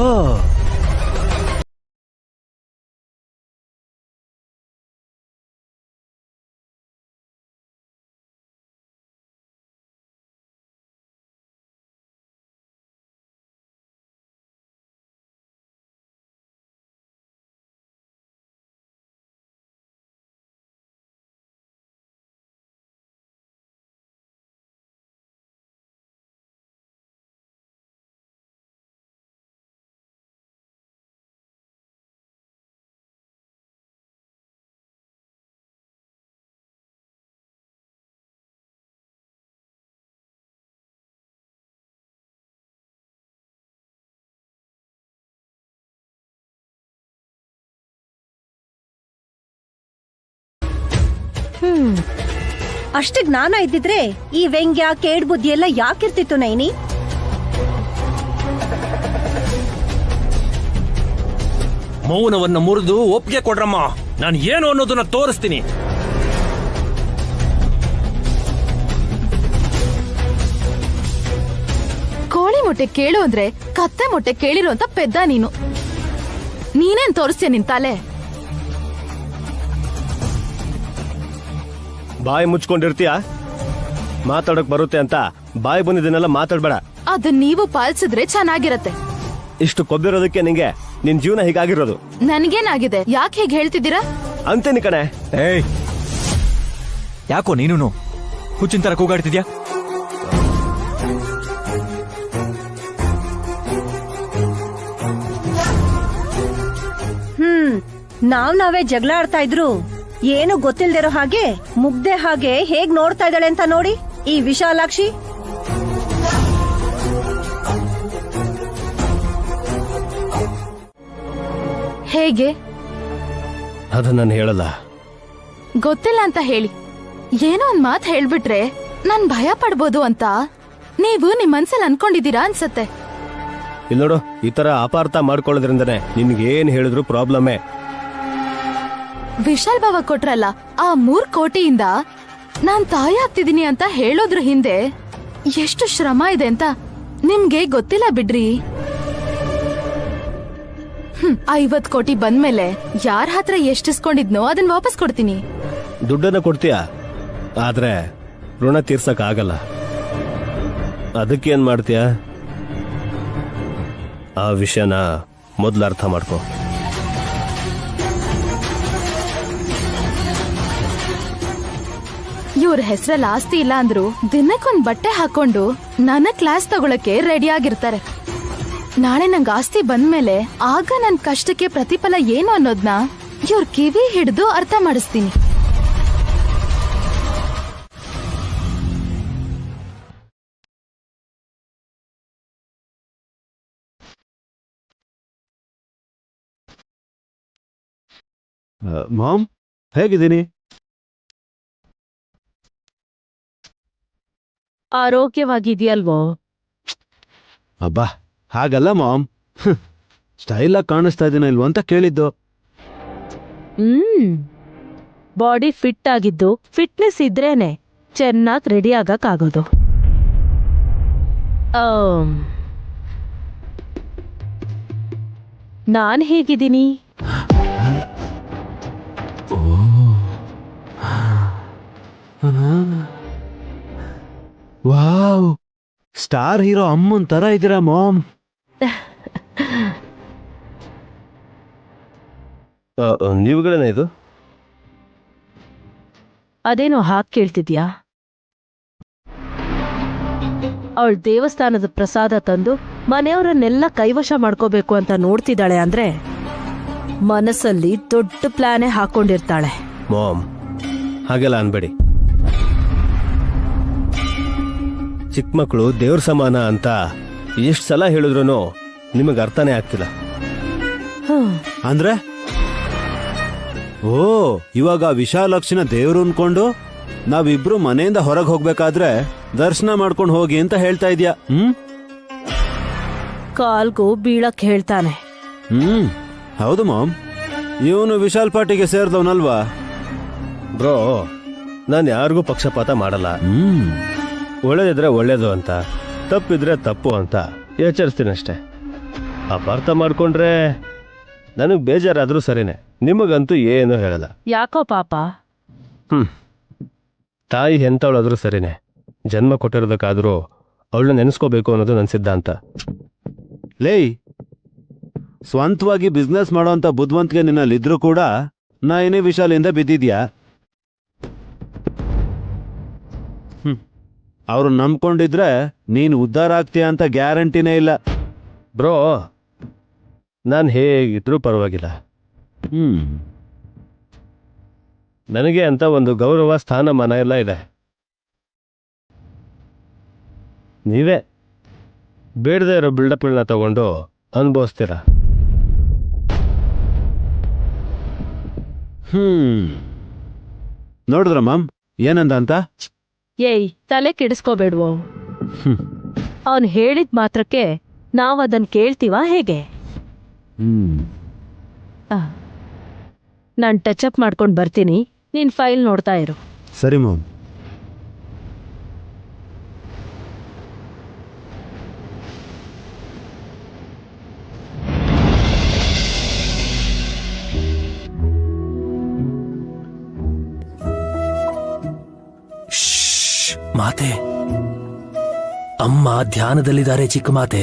ಅಷ್ಟೇ ಜ್ಞಾನ ಇದ್ದಿದ್ರೆ ಈ ವ್ಯಂಗ್ಯ ಕೇಡ್ ಬುದ್ಧಿ ಎಲ್ಲ ಯಾಕಿರ್ತಿತ್ತು ನೈನಿ? ಮೌನವನ್ನ ಮುರಿದು ಒಪ್ಪಿಗೆ ಕೊಡ್ರಮ್ಮ. ನಾನು ಏನು ಅನ್ನೋದನ್ನ ತೋರಿಸ್ತೀನಿ. ಕೋಳಿ ಮೊಟ್ಟೆ ಕೇಳು ಅಂದ್ರೆ ಕತ್ತೆ ಮೊಟ್ಟೆ ಕೇಳಿರುವಂತ ಪೆದ್ದ ನೀನು. ನೀನೇನ್ ತೋರಿಸ್ತೀಯ ನಿನ್ ತಲೆ? ಬಾಯಿ ಮುಚ್ಕೊಂಡಿರ್ತೀಯ? ಮಾತಾಡಕ್ ಬರುತ್ತೆ ಅಂತ ಬಾಯಿ ಬಂದಿದ್ದನ್ನೆಲ್ಲ ಮಾತಾಡ್ಬೇಡ. ಅದನ್ನ ನೀವು ಪಾಲಿಸಿದ್ರೆ ಚೆನ್ನಾಗಿರತ್ತೆ. ಇಷ್ಟು ಕೊಬ್ಬಿರೋದಕ್ಕೆ ನಿಂಗೆ ನಿನ್ ಜೀವನ ಹೀಗಾಗಿರೋದು. ನನ್ಗೇನಾಗಿದೆ? ಯಾಕೆ ಹೇಗೆ ಹೇಳ್ತಿದ್ದೀರಾ? ಅಂತೀನಿ ಕಣೆ. ಏಯ್, ಯಾಕೋ ನೀನು ಹುಚ್ಚಿನ ತರ ಕೂಗಾಡ್ತಿದ್ಯಾ? ನಾವೇ ಜಗಳ ಆಡ್ತಾ ಇದ್ರು ಏನು ಗೊತ್ತಿಲ್ದಿರೋ ಹಾಗೆ ಮುಗ್ದೆ ಹಾಗೆ ಹೇಗ್ ನೋಡ್ತಾ ಇದ್ದಾಳೆ ಅಂತ ನೋಡಿ ಈ ವಿಶಾಲಾಕ್ಷಿ. ಹೇಗೆ? ಅದು ನಾನು ಹೇಳಲ್ಲ. ಗೊತ್ತಿಲ್ಲ ಅಂತ ಹೇಳಿ. ಏನೋ ಒಂದ್ ಮಾತು ಹೇಳ್ಬಿಟ್ರೆ ನಾನ್ ಭಯ ಪಡ್ಬೋದು ಅಂತ ನೀವು ನಿಮ್ ಮನ್ಸಲ್ಲಿ ಅನ್ಕೊಂಡಿದ್ದೀರಾ ಅನ್ಸತ್ತೆ. ಇಲ್ಲಿ ನೋಡು, ಈ ತರ ಅಪಾರ್ಥ ಮಾಡ್ಕೊಳ್ಳೋದ್ರಿಂದನೇ ನಿನ್ಗೇನ್ ಹೇಳಿದ್ರು ಪ್ರಾಬ್ಲಮ್ಮೇ. ವಿಶಾಲ್ ಬಾವ ಕೊಟ್ರಲ್ಲ ಆ 3 ಕೋಟಿಯಿಂದ ನಾನ್ ತಾಯಿ ಆಗ್ತಿದೀನಿ ಅಂತ ಹೇಳೋದ್ರ ಹಿಂದೆ ಎಷ್ಟು ಶ್ರಮ ಇದೆ ಅಂತ ನಿಮ್ಗೆ ಗೊತ್ತಿಲ್ಲ ಬಿಡ್ರಿ. 50 ಕೋಟಿ ಬಂದ್ಮೇಲೆ ಯಾರ ಹತ್ರ ಎಷ್ಟಿಸ್ಕೊಂಡಿದ್ನೋ ಅದನ್ನ ವಾಪಸ್ ಕೊಡ್ತೀನಿ. ದುಡ್ಡನ್ನ ಕೊಡ್ತೀಯ, ಆದ್ರೆ ಋಣ ತೀರ್ಸಕ್ ಆಗಲ್ಲ. ಅದಕ್ಕೇನ್ ಮಾಡ್ತೀಯ? ಆ ವಿಷಯನ ಮೊದ್ಲು ಅರ್ಥ ಮಾಡ್ಕೋ. ಇವ್ರ ಹೆಸರಲ್ಲಿ ಆಸ್ತಿ ಇಲ್ಲ ಅಂದ್ರು ದಿನಕ್ಕೊಂದ್ ಬಟ್ಟೆ ಹಾಕೊಂಡು ನನ್ನ ಕ್ಲಾಸ್ ತಗೊಳಕ್ಕೆ ರೆಡಿ ಆಗಿರ್ತಾರೆ. ನಾಳೆ ನಂಗೆ ಆಸ್ತಿ ಬಂದ್ಮೇಲೆ ಆಗ ನನ್ ಕಷ್ಟಕ್ಕೆ ಪ್ರತಿಫಲ ಏನು ಅನ್ನೋದ್ನ ಇವ್ರ ಕಿವಿ ಹಿಡಿದು ಅರ್ಥ ಮಾಡಿಸ್ತೀನಿ. ಮಾಮ್, ಹೇಗಿದ್ದೀನಿ? ಆರೋಗ್ಯವಾಗಿದೆಯಲ್ವೋ? ಅಬ್ಬಾ, ಹಾಗಲ್ಲ ಮಾಮ್. ಸ್ಟೈಲ್ ಆಗಿ ಕಾಣಿಸ್ತಾ ಇದೀನ ಇಲ್ವೋ ಅಂತ ಕೇಳಿದ್ದು. ಬಾಡಿ ಫಿಟ್ ಆಗಿದ್ದು, ಫಿಟ್ನೆಸ್ ಇದ್ರೇನೆ ಚೆನ್ನಾಗಿ ರೆಡಿ ಆಗಕ್ಕಾಗೋದು. ನಾನ್ ಹೇಗಿದ್ದೀನಿ? ವಾವ್, ಸ್ಟಾರ್ ಹೀರೋ ಅಮ್ಮನ್ ತರ ಇದ್ದೀರಾ ಮಾಮ್. ನೀವುಗಳೇನ ಇದು? ಅದೇನೋ ಹಾಗೆ ಕೇಳ್ತಿದ್ಯಾ? ಅವಳು ದೇವಸ್ಥಾನದ ಪ್ರಸಾದ ತಂದು ಮನೆಯವರನ್ನೆಲ್ಲ ಕೈವಶ ಮಾಡ್ಕೋಬೇಕು ಅಂತ ನೋಡ್ತಿದ್ದಾಳೆ ಅಂದ್ರೆ ಮನಸ್ಸಲ್ಲಿ ದೊಡ್ಡ ಪ್ಲಾನೇ ಹಾಕೊಂಡಿರ್ತಾಳೆ. ಮಾಮ್, ಹಾಗೆಲ್ಲ ಅನ್ಬೇಡಿ. ಚಿಕ್ಕ ಮಕ್ಕಳು ದೇವ್ರ ಸಮಾನ ಅಂತ ಎಷ್ಟು ಸಲ ಹೇಳಿದ್ರು ನಿಮಗೆ ಅರ್ಥನೇ ಆಗ್ತಿಲ್ಲ. ಅಂದ್ರೆ ಓ, ಇವಾಗ ವಿಶಾಲಾಕ್ಷಿನ ದೇವ್ರು ಅನ್ಕೊಂಡು ನಾವಿಬ್ರು ಮನೆಯಿಂದ ಹೊರಗೆ ಹೋಗ್ಬೇಕಾದ್ರೆ ದರ್ಶನ ಮಾಡ್ಕೊಂಡು ಹೋಗಿ ಅಂತ ಹೇಳ್ತಾ ಇದ್ಯಾ? ಕಾಲ್ಗೂ ಬೀಳಕ್ ಹೇಳ್ತಾನೆ. ಹೌದು ಮಾಮ್, ಇವನು ವಿಶಾಲ್ ಪಾರ್ಟಿಗೆ ಸೇರಿದವನಲ್ವಾ? ಬ್ರೋ, ನಾನು ಯಾರಿಗೂ ಪಕ್ಷಪಾತ ಮಾಡಲ್ಲ. ಒಳ್ಳೇದಿದ್ರೆ ಒಳ್ಳೇದು ಅಂತ, ತಪ್ಪಿದ್ರೆ ತಪ್ಪು ಅಂತ ಎಚ್ಚರಿಸ್ತೀನಷ್ಟೇ. ಅಪಾರ್ಥ ಮಾಡ್ಕೊಂಡ್ರೆ ನನಗೆ ಬೇಜಾರಾದ್ರೂ ಸರಿನೇ, ನಿಮಗಂತೂ ಏನೂ ಹೇಳಲ್ಲ. ಯಾಕೋ ಪಾಪ? ತಾಯಿ ಎಂತವಳಾದ್ರೂ ಸರಿನೇ, ಜನ್ಮ ಕೊಟ್ಟಿರೋದಕ್ಕಾದ್ರೂ ಅವಳನ್ನ ನೆನೆಸ್ಕೋಬೇಕು ಅನ್ನೋದು ನನ್ನ ಸಿದ್ಧಾಂತ. ಲೇಯ್, ಸ್ವಂತವಾಗಿ ಬಿಸ್ನೆಸ್ ಮಾಡೋಂಥ ಬುದ್ಧಿವಂತಿಕೆ ನಿನ್ನಲ್ಲಿದ್ರೂ ಕೂಡ ನಾ ಏನೇ ವಿಶಾಲಿಂದ ಬಿದ್ದಿದ್ಯಾ? ಅವ್ರು ನಂಬ್ಕೊಂಡಿದ್ರೆ ನೀನು ಉದ್ಧಾರ ಆಗ್ತೀಯ ಅಂತ ಗ್ಯಾರಂಟಿನೇ ಇಲ್ಲ. ಬ್ರೋ, ನಾನು ಹೇಗಿದ್ರೂ ಪರವಾಗಿಲ್ಲ. ನನಗೆ ಅಂತ ಒಂದು ಗೌರವ, ಸ್ಥಾನಮಾನ ಎಲ್ಲ ಇದೆ. ನೀವೇ ಬೇಡದೇ ಇರೋ ಬಿಲ್ಡಪ್ಗಳನ್ನ ತಗೊಂಡು ಅನುಭವಿಸ್ತೀರ. ನೋಡಿದ್ರ ಮಾಮ್ ಏನಂದ ಅಂತ? ಏಯ್, ತಲೆ ಕೆಡಿಸ್ಕೋಬೇಡ್ವೋ. ಅವನು ಹೇಳಿದ ಮಾತ್ರಕ್ಕೆ ನಾವು ಅದನ್ನ ಕೇಳ್ತೀವ ಹೇಗೆ? ನಾನು ಟಚ್ ಅಪ್ ಮಾಡ್ಕೊಂಡು ಬರ್ತೀನಿ, ನೀನ್ ಫೈಲ್ ನೋಡ್ತಾ ಇರು. ಸರಿ ಮಾಮ್. ಮಾತೆ, ಅಮ್ಮ ಧ್ಯಾನದಲ್ಲಿದ್ದಾರೆ ಚಿಕ್ಕ ಮಾತೆ.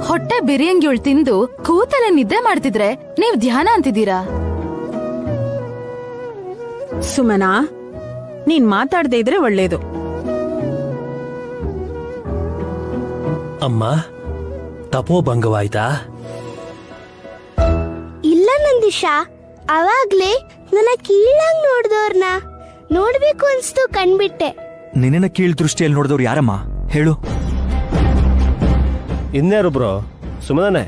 ಹೊಟ್ಟೆ ಬಿರಿಯಂಗಿಳ್ ತಿಂದು ಕೂತಲೆ ನಿದ್ದೆ ಮಾಡ್ತಿದ್ರೆ ನೀವ್ ಧ್ಯಾನ ಅಂತಿದ್ದೀರಾ? ಸುಮನಾ, ನೀನ್ ಮಾತಾಡದೇ ಇದ್ರೆ ಒಳ್ಳೇದು. ಅಮ್ಮ, ತಪೋಭಂಗವಾಯ್ತಾ? ಇಲ್ಲ ನಂದಿಶಾ, ಅವಾಗ್ಲೇ ನನ್ನ ಕೀಳಾಗ್ ನೋಡ್ದವ್ರನ್ನ ನೋಡ್ಬೇಕು ಅನ್ಸ್ತು, ಕಣ್ಬಿಟ್ಟೆ. ನಿನ್ನ ಕೀಳ್ ದೃಷ್ಟಿಯಲ್ಲಿ ನೋಡಿದವ್ರು ಯಾರಮ್ಮ ಹೇಳು? ಇನ್ಯಾರು ಬ್ರೋ, ಸುಮ್ಮನೆ.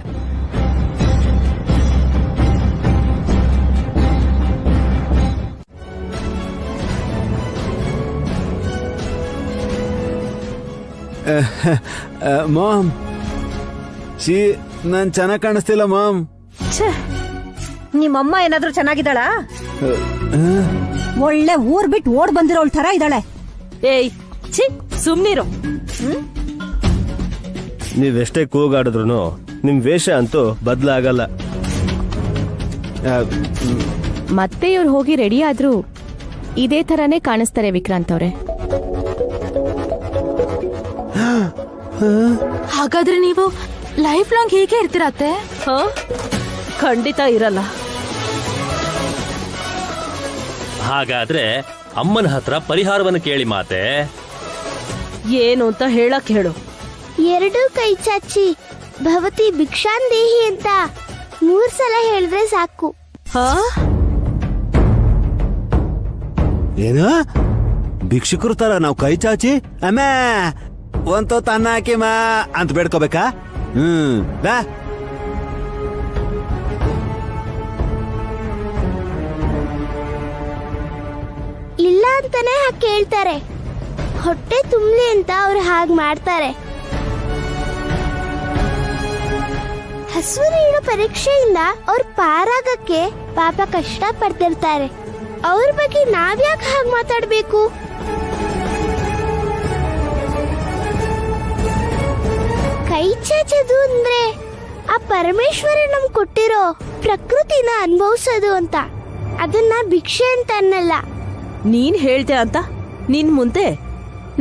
ಮಾಮ್, ನಾನ್ ಚೆನ್ನಾಗ್ ಕಾಣಿಸ್ತಿಲ್ಲ ಮಾಮ್. ನಿಮ್ಮಮ್ಮ ಏನಾದ್ರೂ ಚೆನ್ನಾಗಿದ್ದಾಳ? ಒಳ್ಳೆ ಊರ್ ಬಿಟ್ಟು ಓಡ್ ಬಂದಿರೋಳ್ ತರ ಇದ್ದಾಳೆ. ಏಯ್ ಛೀ, ಸುಮ್ನಿರು. ನೀವೆಷ್ಟೇ ಕೂಗಾಡಿದ್ರು ನಿಮ್ ವೇಷ ಅಂತೂ ಬದಲಾಗಲ್ಲ. ಮತ್ತೆ ಇವ್ರು ಹೋಗಿ ರೆಡಿ ಆದ್ರೂ ಇದೇ ತರಾನೇ ಕಾಣಿಸ್ತಾರೆ ವಿಕ್ರಾಂತ್ ಅವ್ರೆ. ಹಾಗಾದ್ರೆ ನೀವು ಲೈಫ್ ಲಾಂಗ್ ಹೀಗೆ ಇರ್ತೀರತ್ತೆ? ಖಂಡಿತ ಇರಲ್ಲ. ಹಾಗಾದ್ರೆ ಅಮ್ಮನ ಹತ್ರ ಪರಿಹಾರವನ್ನು ಕೇಳಿ ಮಾತೆ. ಏನು ಅಂತ ಹೇಳಕ್ ಹೇಳು. 2 ಕೈ ಚಾಚಿ ಭವತಿ ಭಿಕ್ಷಾಂದೇಹಿ ಅಂತ 3 ಸಲ ಹೇಳಿದ್ರೆ ಸಾಕು. ಏನು ಭಿಕ್ಷುಕರು ತರ ನಾವ್ ಕೈ ಚಾಚಿ ಅಮ್ಮೇ ಒಂತೋ ತನ್ನ ಹಾಕಿ ಮಾ ಅಂತ ಬೇಡ್ಕೋಬೇಕಾ? ಬಾ. ಇಲ್ಲ ಅಂತಾನೆ ಹಾಗೆ ಕೇಳ್ತಾರೆ. ಹೊಟ್ಟೆ ತುಂಬ್ಲಿ ಅಂತ ಅವ್ರು ಹಾಗ್ ಮಾಡ್ತಾರೆ. ಹಸು ನೀಡೋ ಪರೀಕ್ಷೆಯಿಂದ ಅವ್ರು ಪಾರಾಗಕ್ಕೆ ಪಾಪ ಕಷ್ಟ ಪಡ್ತಿರ್ತಾರೆ. ಅವ್ರ ಬಗ್ಗೆ ನಾವ್ಯಾಕೆ ಹಾಗೆ ಮಾತಾಡ್ಬೇಕು? ಕೈ ಚಾಚೋದು ಅಂದ್ರೆ ಆ ಪರಮೇಶ್ವರ ನಮ್ ಕೊಟ್ಟಿರೋ ಪ್ರಕೃತಿನ ಅನುಭವಿಸೋದು ಅಂತ. ಅದನ್ನ ಭಿಕ್ಷೆ ಅಂತ ಅನ್ನಲ್ಲ. ನೀನ್ ಹೇಳ್ದೆ ಅಂತ ನಿನ್ ಮುಂದೆ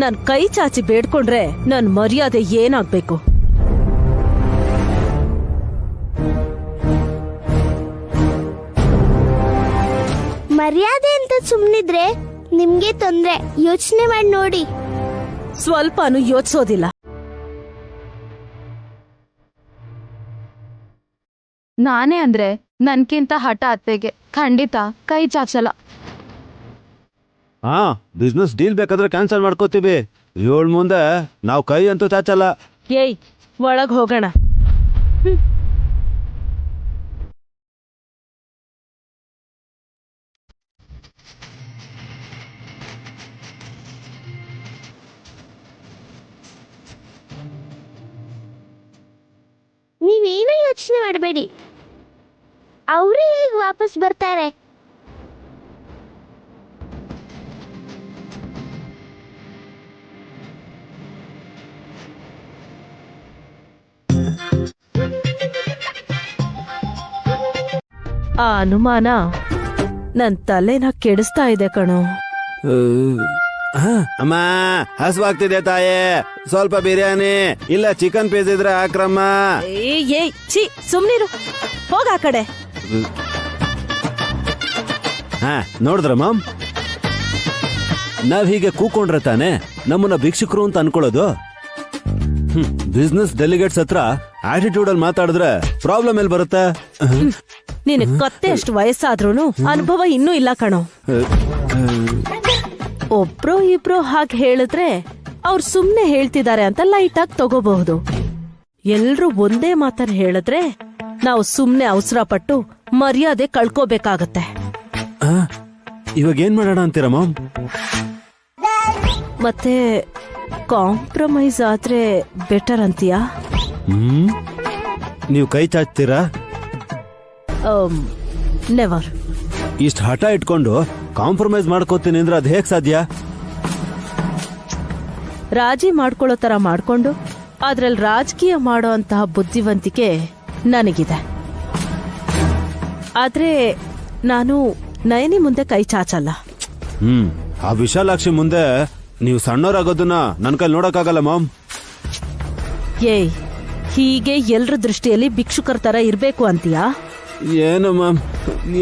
ನಾನ್ ಕೈ ಚಾಚಿ ಬೇಡ್ಕೊಂಡ್ರೆ ನನ್ ಮರ್ಯಾದೆ ಏನಾಗ್ಬೇಕು? ಮರ್ಯಾದೆ ಅಂತ ಸುಮ್ನಿದ್ರೆ ನಿಮ್ಗೆ ತೊಂದ್ರೆ. ಯೋಚನೆ ಮಾಡಿ ನೋಡಿ. ಸ್ವಲ್ಪನೂ ಯೋಚಿಸೋದಿಲ್ಲ. ನಾನೇ ಅಂದ್ರೆ ನನ್ಕಿಂತ ಹಠ ಅತ್ತೆಗೆ ಖಂಡಿತ ಕೈ ಚಾಚಲ್ಲ. ಬಿಸ್ನೆಸ್ ಡೀಲ್ ಬೇಕಾದ್ರೆ ಕ್ಯಾನ್ಸಲ್ ಮಾಡ್ಕೋತೀವಿ. ಇವಳ ಮುಂದೆ ನಾವು ಕೈ ಅಂತೂ ಚಾಚಲ್ಲ. ಏಯ್, ಒಳಗ್ ಹೋಗೋಣ. ನೀವೇನು ಯೋಚನೆ ಮಾಡಬೇಡಿ, ಅವರೇ ಈಗ ವಾಪಸ್ ಬರ್ತಾರೆ. ಆ ಅನುಮಾನ ನನ್ ತಲೆನ ಕೆಡಿಸ್ತಾ ಇದೆ ಕಣೋ. ಅಮ್ಮ, ಹಸುವಾಗ್ತಿದೆ ತಾಯೇ, ಸ್ವಲ್ಪ ಬಿರಿಯಾನಿ ಇಲ್ಲ ಚಿಕನ್ ಪೀಸ್ ಇದ್ರೆ ಹಾಕ್ರಮ್ಮ. ಏಯ್ ಛೀ, ಸುಮ್ನಿರು, ಹೋಗ ಆ ಕಡೆ. ನೋಡಿದ್ರ ಮಾಮ್, ನಾವ್ ಹೀಗೆ ಕೂಕೊಂಡ್ರೆ ತಾನೆ ನಮ್ಮನ್ನ ಭಿಕ್ಷುಕರು ಅಂತ ಅನ್ಕೊಳ್ಳೋದು. ಬಿಸ್ನೆಸ್ ಡೆಲಿಗೇಟ್ಸ್ ಹತ್ರ ಆಟಿಟ್ಯೂಡ್ ಅಲ್ಲಿ ಮಾತಾಡಿದ್ರೆ ಪ್ರಾಬ್ಲಮ್ ಎಲ್ಲಿ ಬರುತ್ತೆ? ನಿನ್ ಕತ್ತೆ ಅಷ್ಟು ವಯಸ್ಸಾದ್ರೂನು ಅನುಭವ ಇನ್ನೂ ಇಲ್ಲ ಕಣೋ. ಒಬ್ರೋ ಇಬ್ರೋ ಹಾಗೆ ಹೇಳಿದ್ರೆ ಅವ್ರು ಸುಮ್ನೆ ಹೇಳ್ತಿದ್ದಾರೆ ಅಂತ ಲೈಟ್ ಆಗಿ ತಗೋಬಹುದು. ಎಲ್ರು ಒಂದೇ ಮಾತನ್ನ ಹೇಳಿದ್ರೆ ನಾವು ಸುಮ್ನೆ ಅವಸರ ಪಟ್ಟು ಮರ್ಯಾದೆ ಕಳ್ಕೋಬೇಕಾಗತ್ತೆ. ಇವಾಗ ಏನ್ ಮಾಡೋಣ ಅಂತೀರ ಮಾಮ್? ಮತ್ತೆ ಕಾಂಪ್ರಮೈಸ್ ಆದ್ರೆ ಬೆಟರ್ ಅಂತೀಯಾ? ನೀವು ಕೈ ಚಾಚ್ತೀರಾ? ನೆವರ್. ಇಷ್ಟ ಹಠ ಇಟ್ಕೊಂಡು ಕಾಂಪ್ರಮೈಸ್ ಮಾಡ್ಕೋತೀನಿ ಅಂದ್ರೆ ಅದ್ ಹೇಗ್ ಸಾಧ್ಯ? ರಾಜಿ ಮಾಡ್ಕೊಳ್ಳೋ ತರ ಮಾಡ್ಕೊಂಡು ಅದ್ರಲ್ಲಿ ರಾಜಕೀಯ ಮಾಡೋ ಅಂತಹ ಬುದ್ಧಿವಂತಿಕೆ ನನಗಿದೆ. ಆದ್ರೆ ನಾನು ನಯನಿ ಮುಂದೆ ಕೈ ಚಾಚಲ್ಲ. ಆ ವಿಶಾಲಾಕ್ಷಿ ಮುಂದೆ ನೀವು ಸಣ್ಣವರಾಗೋದನ್ನ ನನ್ನ ಕೈಲಿ ನೋಡಕ್ಕಾಗಲ್ಲ ಮಾಮ್. ಏಯ್, ಹೀಗೆ ಎಲ್ರ ದೃಷ್ಟಿಯಲ್ಲಿ ಭಿಕ್ಷುಕರ ತರ ಇರ್ಬೇಕು ಅಂತೀಯಾ? ಏನು ಮಾಮ್,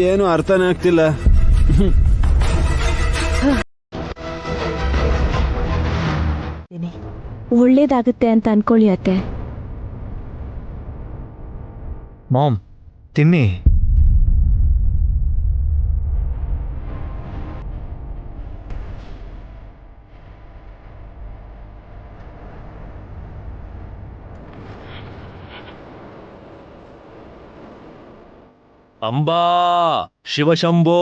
ಏನು ಅರ್ಥನೇ ಆಗ್ತಿಲ್ಲ. ಒಳ್ಳೇದಾಗುತ್ತೆ ಅಂತ ಅನ್ಕೊಳ್ಳಿ ಅತ್ತೆ. ಮಾಮ್, ತಿನ್ನಿ. ಅಂಬಾ ಶಿವಶಂಭೋ.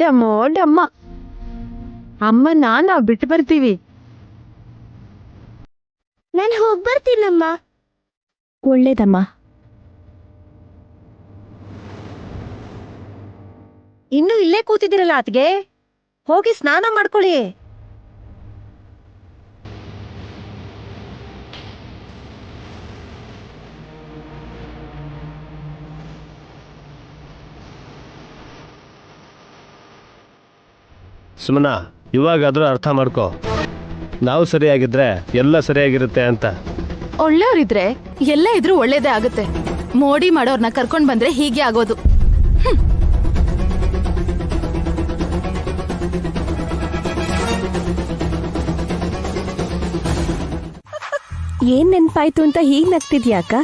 ಡಮ್ಮೋ ಡಮ್ಮ, ಅಮ್ಮನ ನಾವ್ ಬಿಟ್ಟು ಬರ್ತೀವಿ. ನಾನು ಹೋಗಿ ಬರ್ತೀನಮ್ಮ. ಒಳ್ಳೇದಮ್ಮ. ಇನ್ನು ಇಲ್ಲೇ ಕೂತಿದ್ದೀರಲ್ಲ ಅತ್ಗೆ, ಹೋಗಿ ಸ್ನಾನ ಮಾಡ್ಕೊಳ್ಳಿ. ಸುಮನ, ಇವಾಗಾದ್ರೂ ಅರ್ಥ ಮಾಡ್ಕೋ, ನಾವು ಸರಿಯಾಗಿದ್ರೆ ಎಲ್ಲ ಸರಿಯಾಗಿರುತ್ತೆ ಅಂತ. ಒಳ್ಳೆಯವ್ರಿದ್ರೆ ಎಲ್ಲ ಇದ್ರೂ ಒಳ್ಳೇದೇ ಆಗುತ್ತೆ. ಮೋಡಿ ಮಾಡೋರ್ನ ಕರ್ಕೊಂಡ್ ಬಂದ್ರೆ ಹೀಗೆ ಆಗೋದು. ಏನ್ ನೆನ್ಪಾಯ್ತು ಅಂತ ಹೀಗ್ ನಗ್ತಿದ್ಯಾಕ?